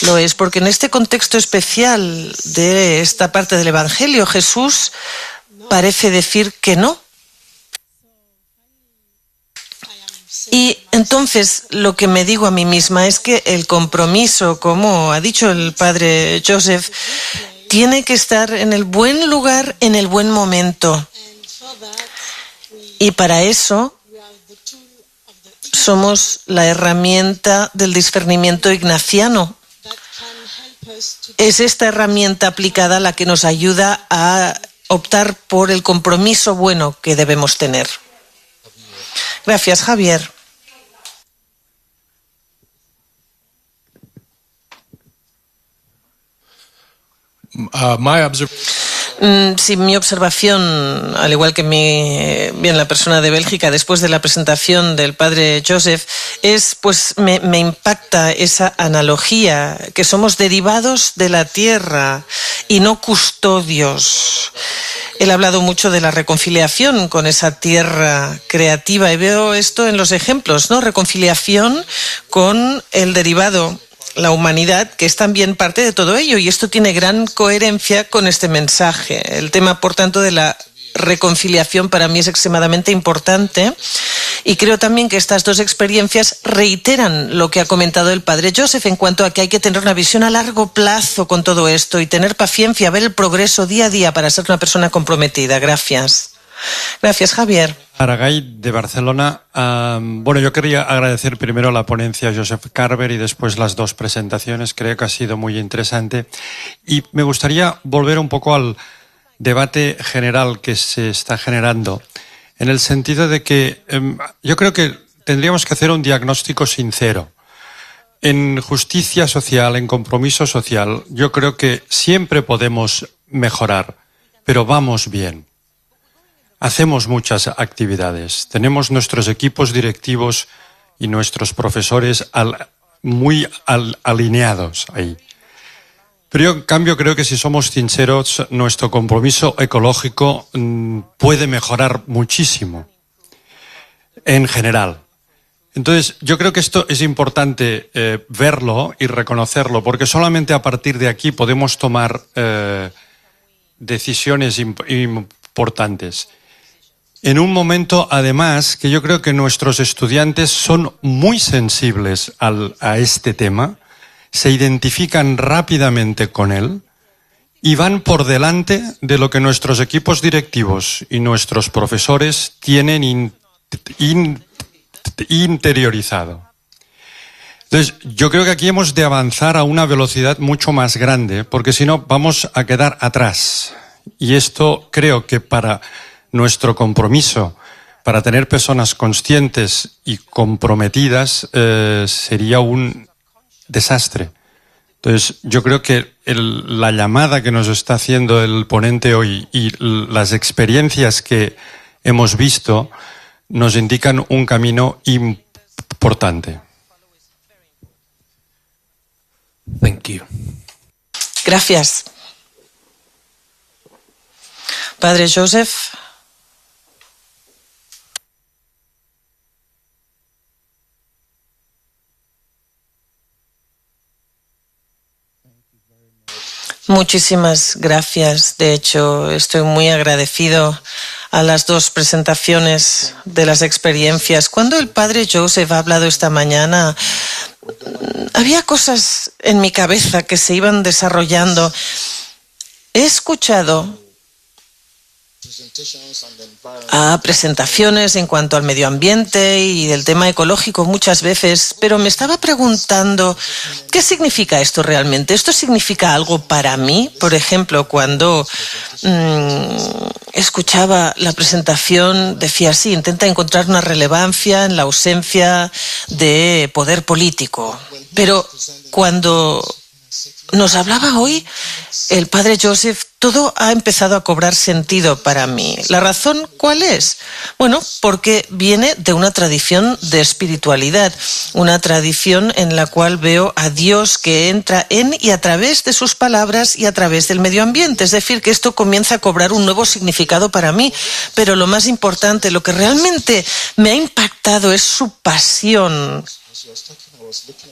lo es, porque en este contexto especial de esta parte del Evangelio, Jesús parece decir que no. Y entonces lo que me digo a mí misma es que el compromiso, como ha dicho el padre Joseph, tiene que estar en el buen lugar, en el buen momento. Y para eso somos la herramienta del discernimiento ignaciano. Es esta herramienta aplicada la que nos ayuda a optar por el compromiso bueno que debemos tener. Gracias, Javier. Sí, mi observación, al igual que la persona de Bélgica, después de la presentación del padre Joseph, me impacta esa analogía, que somos derivados de la tierra y no custodios. Él ha hablado mucho de la reconciliación con esa tierra creativa y veo esto en los ejemplos, ¿no? Reconciliación con el derivado, la humanidad, que es también parte de todo ello, y esto tiene gran coherencia con este mensaje. El tema, por tanto, de la reconciliación para mí es extremadamente importante, y creo también que estas dos experiencias reiteran lo que ha comentado el padre Joseph en cuanto a que hay que tener una visión a largo plazo con todo esto y tener paciencia, ver el progreso día a día para ser una persona comprometida. Gracias. Gracias, Javier. Aragay, de Barcelona. Yo quería agradecer primero la ponencia a Joseph Carver y después las dos presentaciones. Creo que ha sido muy interesante. Y me gustaría volver un poco al debate general que se está generando, en el sentido de que yo creo que tendríamos que hacer un diagnóstico sincero. En justicia social, en compromiso social, yo creo que siempre podemos mejorar, pero vamos bien. Hacemos muchas actividades, tenemos nuestros equipos directivos y nuestros profesores muy alineados ahí. Pero yo, en cambio, creo que si somos sinceros, nuestro compromiso ecológico puede mejorar muchísimo, en general. Entonces, yo creo que esto es importante verlo y reconocerlo, porque solamente a partir de aquí podemos tomar decisiones importantes. En un momento, además, que yo creo que nuestros estudiantes son muy sensibles a este tema, se identifican rápidamente con él y van por delante de lo que nuestros equipos directivos y nuestros profesores tienen interiorizado. Entonces, yo creo que aquí hemos de avanzar a una velocidad mucho más grande, porque si no vamos a quedar atrás. Y esto creo que para nuestro compromiso, para tener personas conscientes y comprometidas, sería un desastre. Entonces, yo creo que la llamada que nos está haciendo el ponente hoy y las experiencias que hemos visto nos indican un camino importante. Thank you. Gracias. Padre Joseph. Muchísimas gracias. De hecho, estoy muy agradecido a las dos presentaciones de las experiencias. Cuando el Padre Joseph ha hablado esta mañana, había cosas en mi cabeza que se iban desarrollando. He escuchado a presentaciones en cuanto al medio ambiente y del tema ecológico muchas veces, pero me estaba preguntando, ¿qué significa esto realmente? ¿Esto significa algo para mí? Por ejemplo, cuando escuchaba la presentación, decía, sí, intenta encontrar una relevancia en la ausencia de poder político. Pero cuando nos hablaba hoy el Padre Joseph, todo ha empezado a cobrar sentido para mí. ¿La razón cuál es? Bueno, porque viene de una tradición de espiritualidad, una tradición en la cual veo a Dios que entra en y a través de sus palabras y a través del medio ambiente. Es decir, que esto comienza a cobrar un nuevo significado para mí. Pero lo más importante, lo que realmente me ha impactado es su pasión.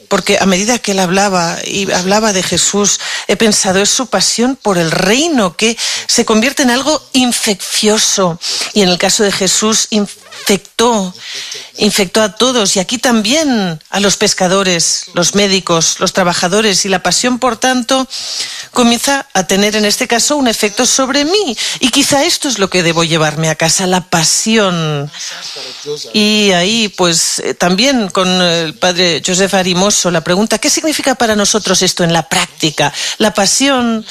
Porque a medida que él hablaba y hablaba de Jesús, he pensado, es su pasión por el reino que se convierte en algo infeccioso. Y en el caso de Jesús, infectó a todos, y aquí también a los pescadores, los médicos, los trabajadores, y la pasión, por tanto, comienza a tener en este caso un efecto sobre mí. Y quizá esto es lo que debo llevarme a casa, la pasión. Y ahí, pues, también con el Padre Joseph Arimoso, la pregunta, ¿qué significa para nosotros esto en la práctica? La pasión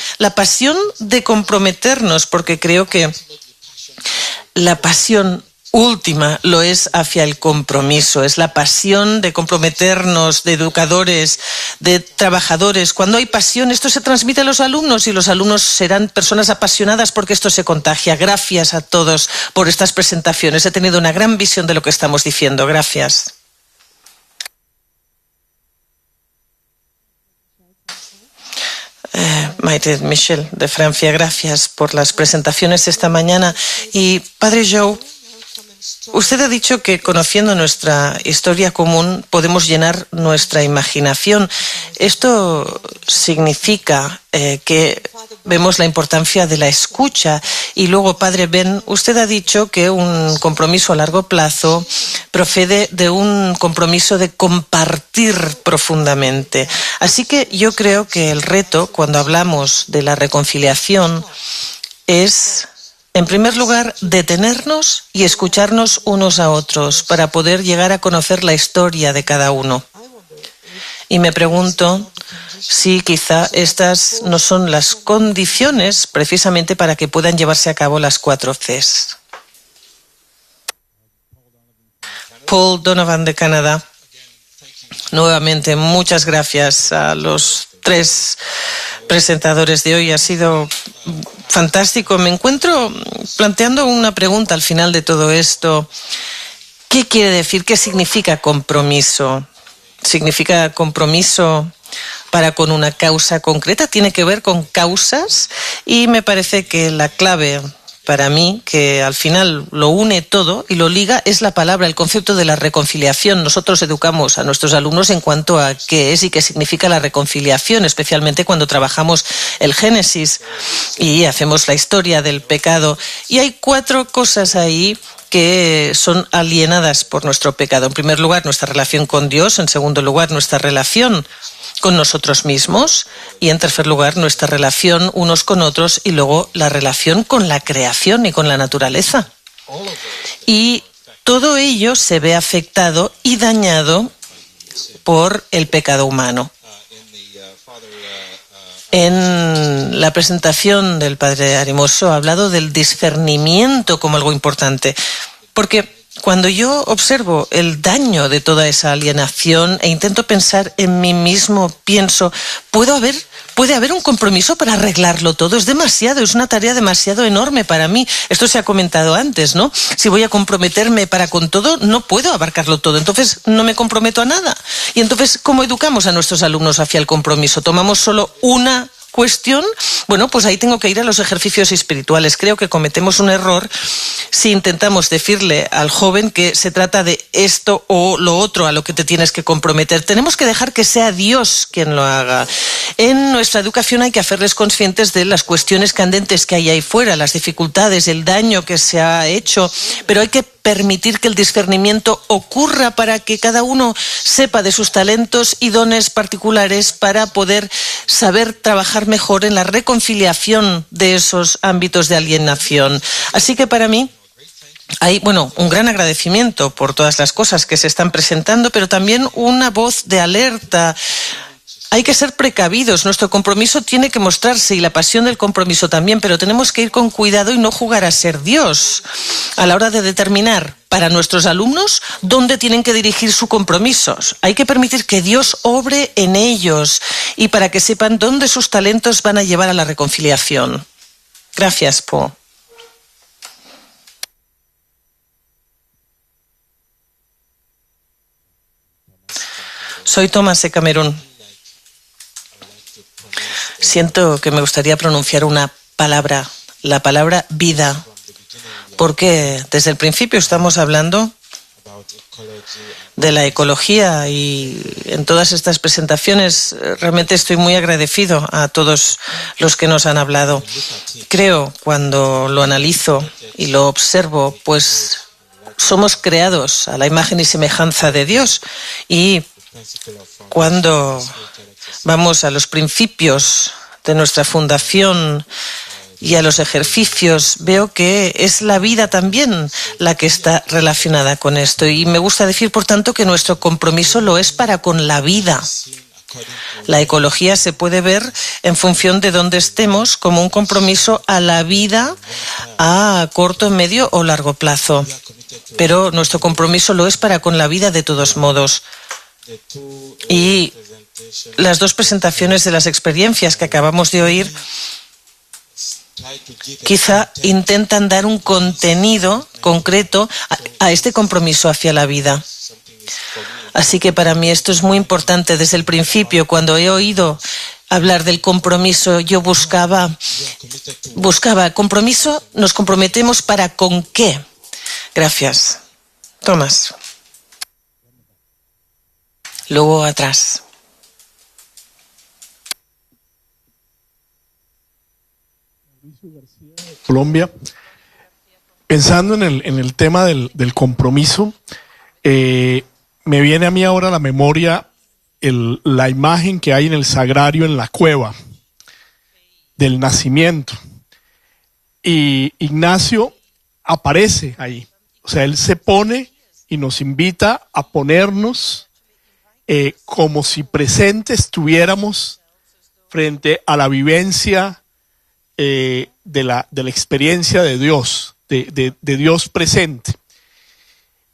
de comprometernos, porque creo que la pasión última lo es hacia el compromiso, es la pasión de comprometernos, de educadores, de trabajadores. Cuando hay pasión, esto se transmite a los alumnos y los alumnos serán personas apasionadas porque esto se contagia. Gracias a todos por estas presentaciones. He tenido una gran visión de lo que estamos diciendo. Gracias. Maite Michel de Francia, gracias por las presentaciones esta mañana. Y Padre Joe, usted ha dicho que conociendo nuestra historia común podemos llenar nuestra imaginación. Esto significa que vemos la importancia de la escucha. Y luego, Padre Ben, usted ha dicho que un compromiso a largo plazo procede de un compromiso de compartir profundamente. Así que yo creo que el reto, cuando hablamos de la reconciliación, es, en primer lugar, detenernos y escucharnos unos a otros para poder llegar a conocer la historia de cada uno. Y me pregunto si quizá estas no son las condiciones precisamente para que puedan llevarse a cabo las 4 Cs. Paul Donovan de Canadá. Nuevamente, muchas gracias a los 3 presentadores de hoy. Ha sido fantástico. Me encuentro planteando una pregunta al final de todo esto. ¿Qué quiere decir? ¿Qué significa compromiso? ¿Significa compromiso para con una causa concreta, tiene que ver con causas, y me parece que la clave para mí, que al final lo une todo y lo liga, es la palabra, el concepto de la reconciliación. Nosotros educamos a nuestros alumnos en cuanto a qué es y qué significa la reconciliación, especialmente cuando trabajamos el Génesis y hacemos la historia del pecado. Y hay 4 cosas ahí que son alienadas por nuestro pecado. En primer lugar, nuestra relación con Dios. En segundo lugar, nuestra relación con nosotros mismos, y en tercer lugar nuestra relación unos con otros, y luego la relación con la creación y con la naturaleza. Y todo ello se ve afectado y dañado por el pecado humano. En la presentación del padre Arimoso ha hablado del discernimiento como algo importante, porque cuando yo observo el daño de toda esa alienación e intento pensar en mí mismo, pienso, puede haber un compromiso para arreglarlo todo. Es demasiado, es una tarea demasiado enorme para mí. Esto se ha comentado antes, ¿no? Si voy a comprometerme para con todo, no puedo abarcarlo todo. Entonces no me comprometo a nada. Y entonces, ¿cómo educamos a nuestros alumnos hacia el compromiso? ¿Tomamos solo una cuestión? Bueno, pues ahí tengo que ir a los ejercicios espirituales. Creo que cometemos un error si intentamos decirle al joven que se trata de esto o lo otro a lo que te tienes que comprometer. Tenemos que dejar que sea Dios quien lo haga. En nuestra educación hay que hacerles conscientes de las cuestiones candentes que hay ahí fuera, las dificultades, el daño que se ha hecho, pero hay que permitir que el discernimiento ocurra para que cada uno sepa de sus talentos y dones particulares para poder saber trabajar mejor en la reconciliación de esos ámbitos de alienación. Así que para mí hay, un gran agradecimiento por todas las cosas que se están presentando, pero también una voz de alerta. Hay que ser precavidos, nuestro compromiso tiene que mostrarse y la pasión del compromiso también, pero tenemos que ir con cuidado y no jugar a ser Dios a la hora de determinar para nuestros alumnos dónde tienen que dirigir sus compromisos. Hay que permitir que Dios obre en ellos y para que sepan dónde sus talentos van a llevar a la reconciliación. Gracias, Po. Soy Tomás de Camerún. Siento que me gustaría pronunciar una palabra, la palabra vida, porque desde el principio estamos hablando de la ecología y en todas estas presentaciones realmente estoy muy agradecido a todos los que nos han hablado. Creo, cuando lo analizo y lo observo, pues somos creados a la imagen y semejanza de Dios, y cuando vamos a los principios de nuestra fundación y a los ejercicios, veo que es la vida también la que está relacionada con esto. Y me gusta decir, por tanto, que nuestro compromiso lo es para con la vida. La ecología se puede ver en función de dónde estemos como un compromiso a la vida a corto, medio o largo plazo. Pero nuestro compromiso lo es para con la vida de todos modos. Y las 2 presentaciones de las experiencias que acabamos de oír quizá intentan dar un contenido concreto a este compromiso hacia la vida. Así que para mí esto es muy importante. Desde el principio, cuando he oído hablar del compromiso, yo buscaba compromiso, nos comprometemos para con qué. Gracias. Tomás. Luego atrás. Colombia, pensando en el tema del compromiso, me viene a mí ahora a la memoria la imagen que hay en el sagrario en la cueva del nacimiento, y Ignacio aparece ahí, o sea, él se pone y nos invita a ponernos como si presente estuviéramos frente a la vivencia de la experiencia de Dios, de Dios presente.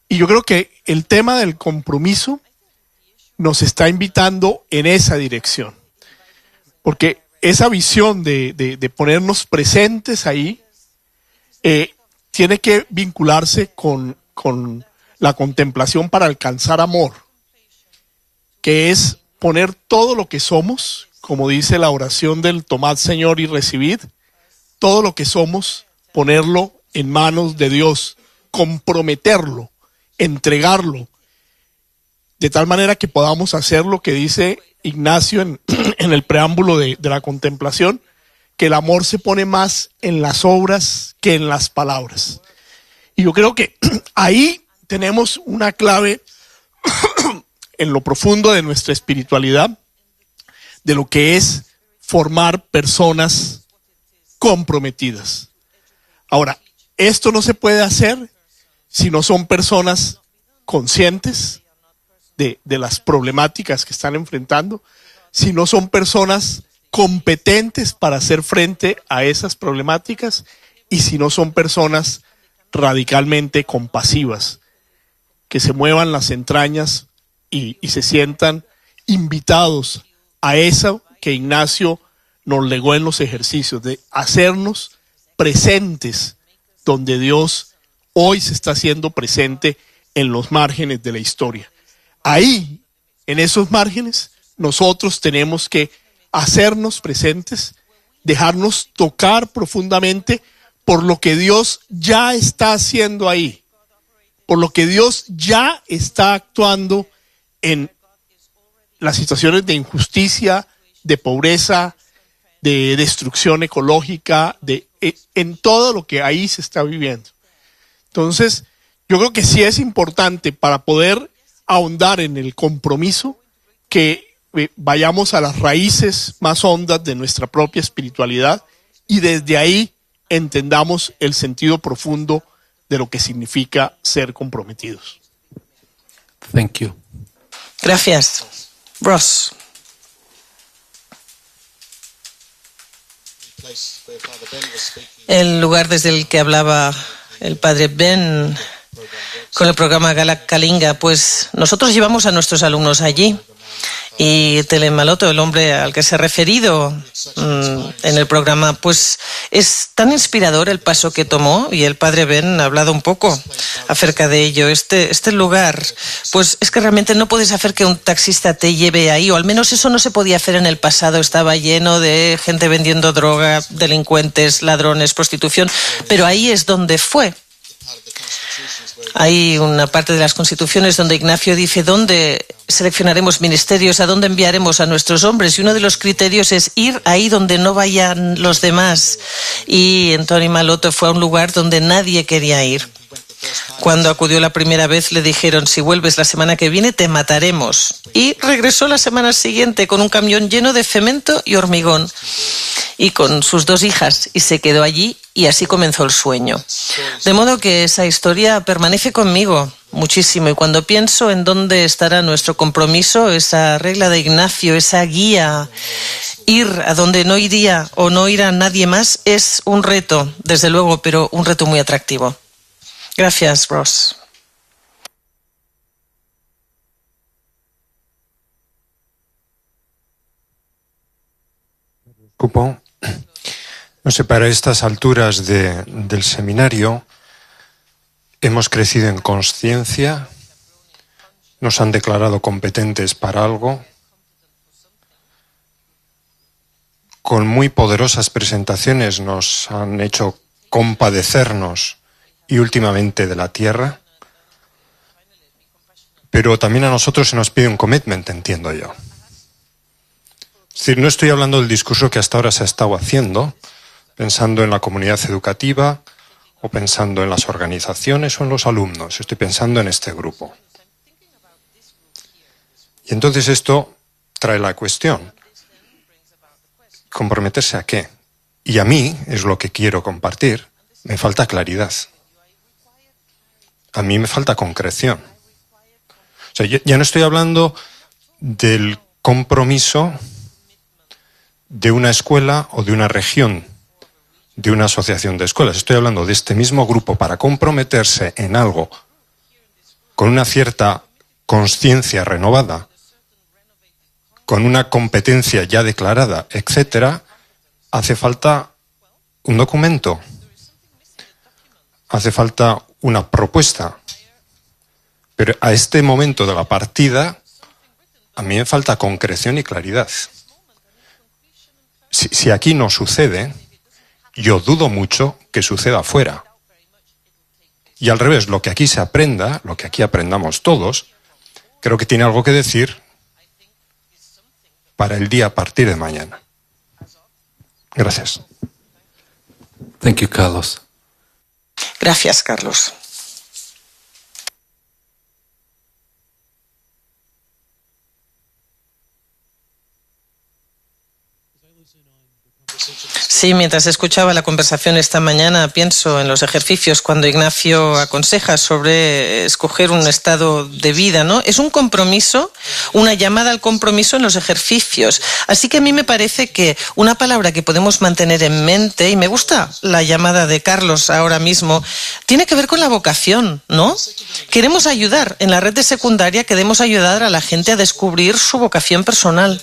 Y yo creo que el tema del compromiso nos está invitando en esa dirección, porque esa visión de ponernos presentes ahí tiene que vincularse con la contemplación para alcanzar amor, que es poner todo lo que somos, como dice la oración del tomad Señor y recibid, todo lo que somos, ponerlo en manos de Dios, comprometerlo, entregarlo, de tal manera que podamos hacer lo que dice Ignacio en el preámbulo de la contemplación, que el amor se pone más en las obras que en las palabras. Y yo creo que ahí tenemos una clave en lo profundo de nuestra espiritualidad, de lo que es formar personas comprometidas. Ahora, esto no se puede hacer si no son personas conscientes de las problemáticas que están enfrentando, si no son personas competentes para hacer frente a esas problemáticas y si no son personas radicalmente compasivas, que se muevan las entrañas y se sientan invitados a eso que Ignacio nos legó en los ejercicios, de hacernos presentes donde Dios hoy se está haciendo presente en los márgenes de la historia. Ahí, en esos márgenes, nosotros tenemos que hacernos presentes, dejarnos tocar profundamente por lo que Dios ya está haciendo ahí, por lo que Dios ya está actuando en las situaciones de injusticia, de pobreza, de destrucción ecológica, en todo lo que ahí se está viviendo. Entonces, yo creo que sí es importante para poder ahondar en el compromiso que vayamos a las raíces más hondas de nuestra propia espiritualidad y desde ahí entendamos el sentido profundo de lo que significa ser comprometidos. Thank you. Gracias. Ross. El lugar desde el que hablaba el padre Ben con el programa Galak Kalinga, pues nosotros llevamos a nuestros alumnos allí. Y Telemaloto, el hombre al que se ha referido en el programa, pues es tan inspirador el paso que tomó, y el padre Ben ha hablado un poco acerca de ello. Este lugar, pues es que realmente no puedes hacer que un taxista te lleve ahí, o al menos eso no se podía hacer en el pasado. Estaba lleno de gente vendiendo droga, delincuentes, ladrones, prostitución, pero ahí es donde fue. Hay una parte de las constituciones donde Ignacio dice dónde seleccionaremos ministerios, a dónde enviaremos a nuestros hombres, y uno de los criterios es ir ahí donde no vayan los demás. Y Tony Maloto fue a un lugar donde nadie quería ir. Cuando acudió la primera vez le dijeron: si vuelves la semana que viene te mataremos. Y regresó la semana siguiente con un camión lleno de cemento y hormigón y con sus 2 hijas, y se quedó allí, y así comenzó el sueño. De modo que esa historia permanece conmigo muchísimo, y cuando pienso en dónde estará nuestro compromiso, esa regla de Ignacio, esa guía, ir a donde no iría o no irá nadie más, es un reto, desde luego, pero un reto muy atractivo. Gracias, Ross. Cupón. No sé, para estas alturas del seminario hemos crecido en conciencia, nos han declarado competentes para algo, con muy poderosas presentaciones nos han hecho compadecernos y últimamente de la tierra, pero también a nosotros se nos pide un commitment, entiendo yo. Es decir, no estoy hablando del discurso que hasta ahora se ha estado haciendo, pensando en la comunidad educativa o pensando en las organizaciones o en los alumnos. Estoy pensando en este grupo. Y entonces esto trae la cuestión. ¿Comprometerse a qué? Y a mí, es lo que quiero compartir, me falta claridad. A mí me falta concreción. O sea, ya no estoy hablando del compromiso de una escuela o de una región, de una asociación de escuelas. Estoy hablando de este mismo grupo para comprometerse en algo con una cierta conciencia renovada, con una competencia ya declarada, etcétera. Hace falta un documento, hace falta una propuesta. Pero a este momento de la partida a mí me falta concreción y claridad. Si aquí no sucede, yo dudo mucho que suceda afuera. Y al revés, lo que aquí se aprenda, lo que aquí aprendamos todos, creo que tiene algo que decir para el día a partir de mañana. Gracias. Thank you, Carlos. Gracias, Carlos. Sí, mientras escuchaba la conversación esta mañana, pienso en los ejercicios cuando Ignacio aconseja sobre escoger un estado de vida, ¿no? Es un compromiso, una llamada al compromiso en los ejercicios. Así que a mí me parece que una palabra que podemos mantener en mente, y me gusta la llamada de Carlos ahora mismo, tiene que ver con la vocación, ¿no? Queremos ayudar, en la red de secundaria queremos ayudar a la gente a descubrir su vocación personal.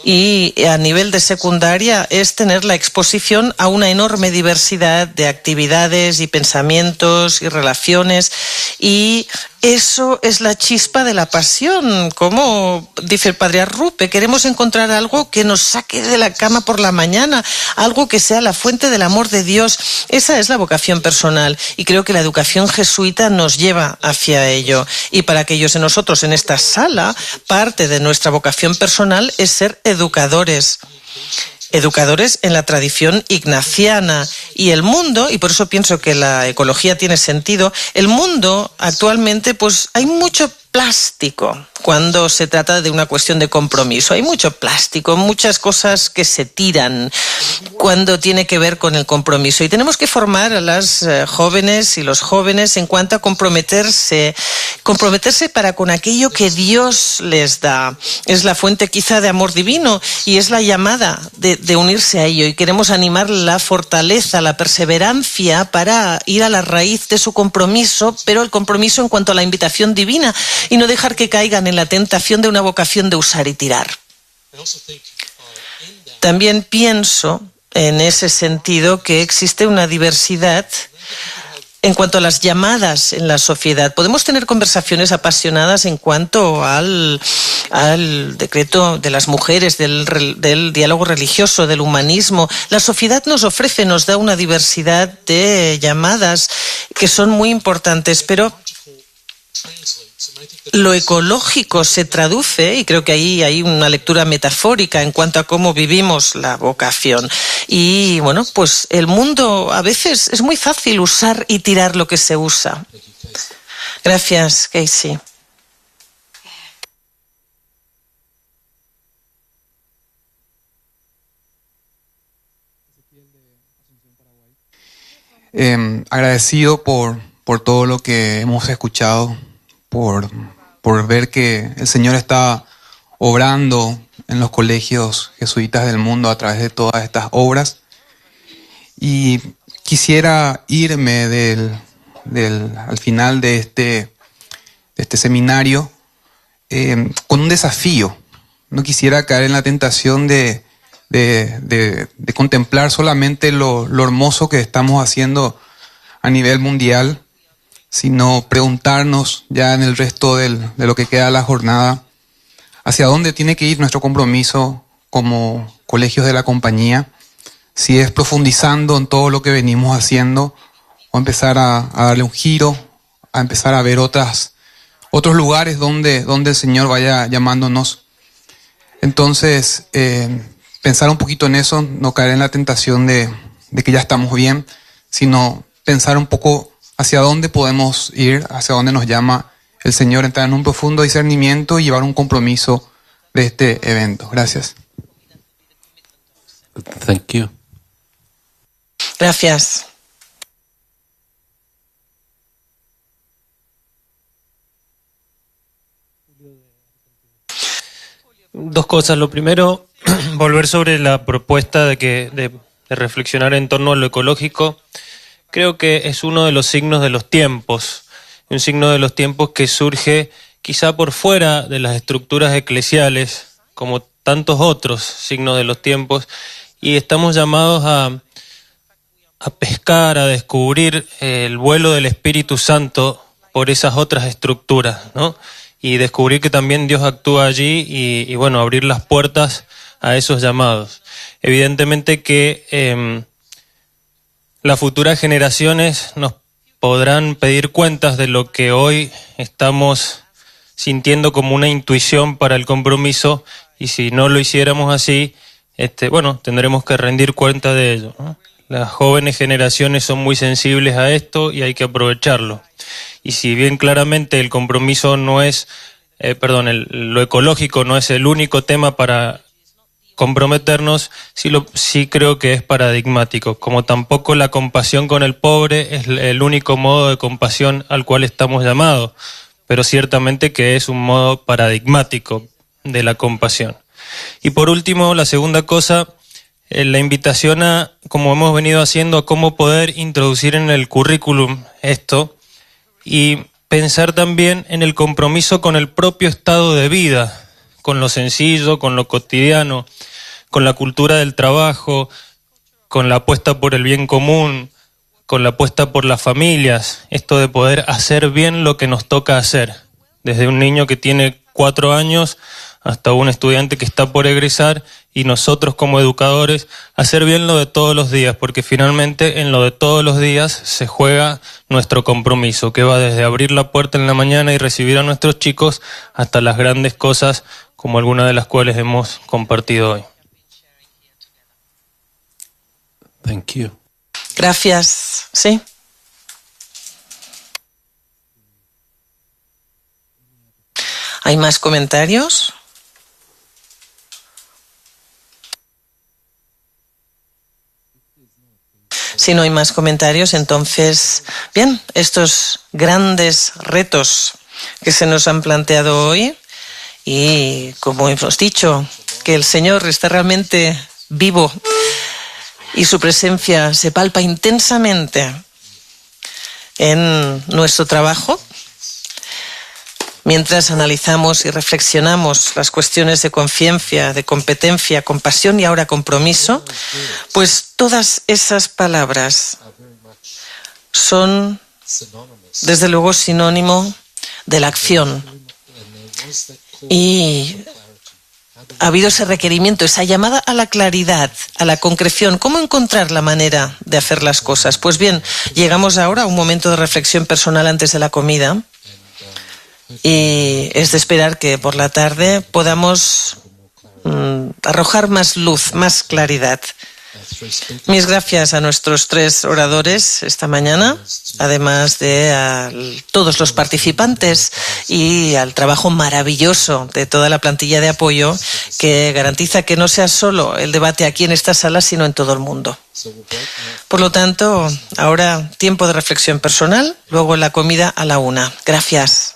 Y a nivel de secundaria es tener la exposición a una enorme diversidad de actividades y pensamientos y relaciones, y eso es la chispa de la pasión. Como dice el padre Arrupe, queremos encontrar algo que nos saque de la cama por la mañana, algo que sea la fuente del amor de Dios. Esa es la vocación personal, y creo que la educación jesuita nos lleva hacia ello. Y para aquellos de nosotros en esta sala, parte de nuestra vocación personal es ser educadores en la tradición ignaciana. Y el mundo, y por eso pienso que la ecología tiene sentido, el mundo actualmente, pues hay mucho plástico cuando se trata de una cuestión de compromiso. Hay mucho plástico, muchas cosas que se tiran cuando tiene que ver con el compromiso. Y tenemos que formar a las jóvenes y los jóvenes en cuanto a comprometerse para con aquello que Dios les da. Es la fuente quizá de amor divino y es la llamada de unirse a ello. Y queremos animar la fortaleza, la perseverancia para ir a la raíz de su compromiso, pero el compromiso en cuanto a la invitación divina, y no dejar que caigan en la tentación de una vocación de usar y tirar. También pienso en ese sentido que existe una diversidad en cuanto a las llamadas en la sociedad. Podemos tener conversaciones apasionadas en cuanto al decreto de las mujeres, del diálogo religioso, del humanismo. La sociedad nos ofrece, nos da una diversidad de llamadas que son muy importantes, pero lo ecológico se traduce, y creo que ahí hay una lectura metafórica en cuanto a cómo vivimos la vocación. Y bueno, pues el mundo a veces es muy fácil usar y tirar lo que se usa. Gracias, Casey. Agradecido por todo lo que hemos escuchado, por ver que el Señor está obrando en los colegios jesuitas del mundo a través de todas estas obras. Y quisiera irme al final de este seminario con un desafío. No quisiera caer en la tentación de contemplar solamente lo hermoso que estamos haciendo a nivel mundial, sino preguntarnos ya en el resto de lo que queda de la jornada, hacia dónde tiene que ir nuestro compromiso como colegios de la compañía, si es profundizando en todo lo que venimos haciendo, o empezar a darle un giro, a empezar a ver otros lugares donde el Señor vaya llamándonos. Entonces, pensar un poquito en eso, no caer en la tentación de que ya estamos bien, sino pensar un poco hacia dónde podemos ir, hacia dónde nos llama el Señor, entrar en un profundo discernimiento y llevar un compromiso de este evento. Gracias. Thank you. Gracias. Dos cosas. Lo primero, volver sobre la propuesta de reflexionar en torno a lo ecológico. Creo que es uno de los signos de los tiempos, un signo de los tiempos que surge quizá por fuera de las estructuras eclesiales, como tantos otros signos de los tiempos, y estamos llamados a pescar, a descubrir el vuelo del Espíritu Santo por esas otras estructuras, ¿no? y descubrir que también Dios actúa allí y bueno, abrir las puertas a esos llamados. Evidentemente que las futuras generaciones nos podrán pedir cuentas de lo que hoy estamos sintiendo como una intuición para el compromiso, y si no lo hiciéramos así, bueno, tendremos que rendir cuenta de ello, ¿no? Las jóvenes generaciones son muy sensibles a esto y hay que aprovecharlo. Y si bien claramente el compromiso no es, lo ecológico no es el único tema para comprometernos, sí creo que es paradigmático, como tampoco la compasión con el pobre es el único modo de compasión al cual estamos llamados, pero ciertamente que es un modo paradigmático de la compasión. Y por último, la segunda cosa, la invitación a, como hemos venido haciendo, a cómo poder introducir en el currículum esto y pensar también en el compromiso con el propio estado de vida, con lo sencillo, con lo cotidiano, con la cultura del trabajo, con la apuesta por el bien común, con la apuesta por las familias, esto de poder hacer bien lo que nos toca hacer, desde un niño que tiene 4 años hasta un estudiante que está por egresar, y nosotros como educadores hacer bien lo de todos los días, porque finalmente en lo de todos los días se juega nuestro compromiso, que va desde abrir la puerta en la mañana y recibir a nuestros chicos hasta las grandes cosas como algunas de las cuales hemos compartido hoy. Thank you. Gracias. ¿Sí? ¿Hay más comentarios? Si no hay más comentarios, entonces, bien, estos grandes retos que se nos han planteado hoy, y como hemos dicho, que el Señor está realmente vivo y su presencia se palpa intensamente en nuestro trabajo, mientras analizamos y reflexionamos las cuestiones de conciencia, de competencia, compasión y ahora compromiso, pues todas esas palabras son, desde luego, sinónimo de la acción. Y ha habido ese requerimiento, esa llamada a la claridad, a la concreción. ¿Cómo encontrar la manera de hacer las cosas? Pues bien, llegamos ahora a un momento de reflexión personal antes de la comida. Y es de esperar que por la tarde podamos arrojar más luz, más claridad. Mis gracias a nuestros 3 oradores esta mañana, además de a todos los participantes y al trabajo maravilloso de toda la plantilla de apoyo que garantiza que no sea solo el debate aquí en esta sala, sino en todo el mundo. Por lo tanto, ahora tiempo de reflexión personal, luego la comida a la 1. Gracias.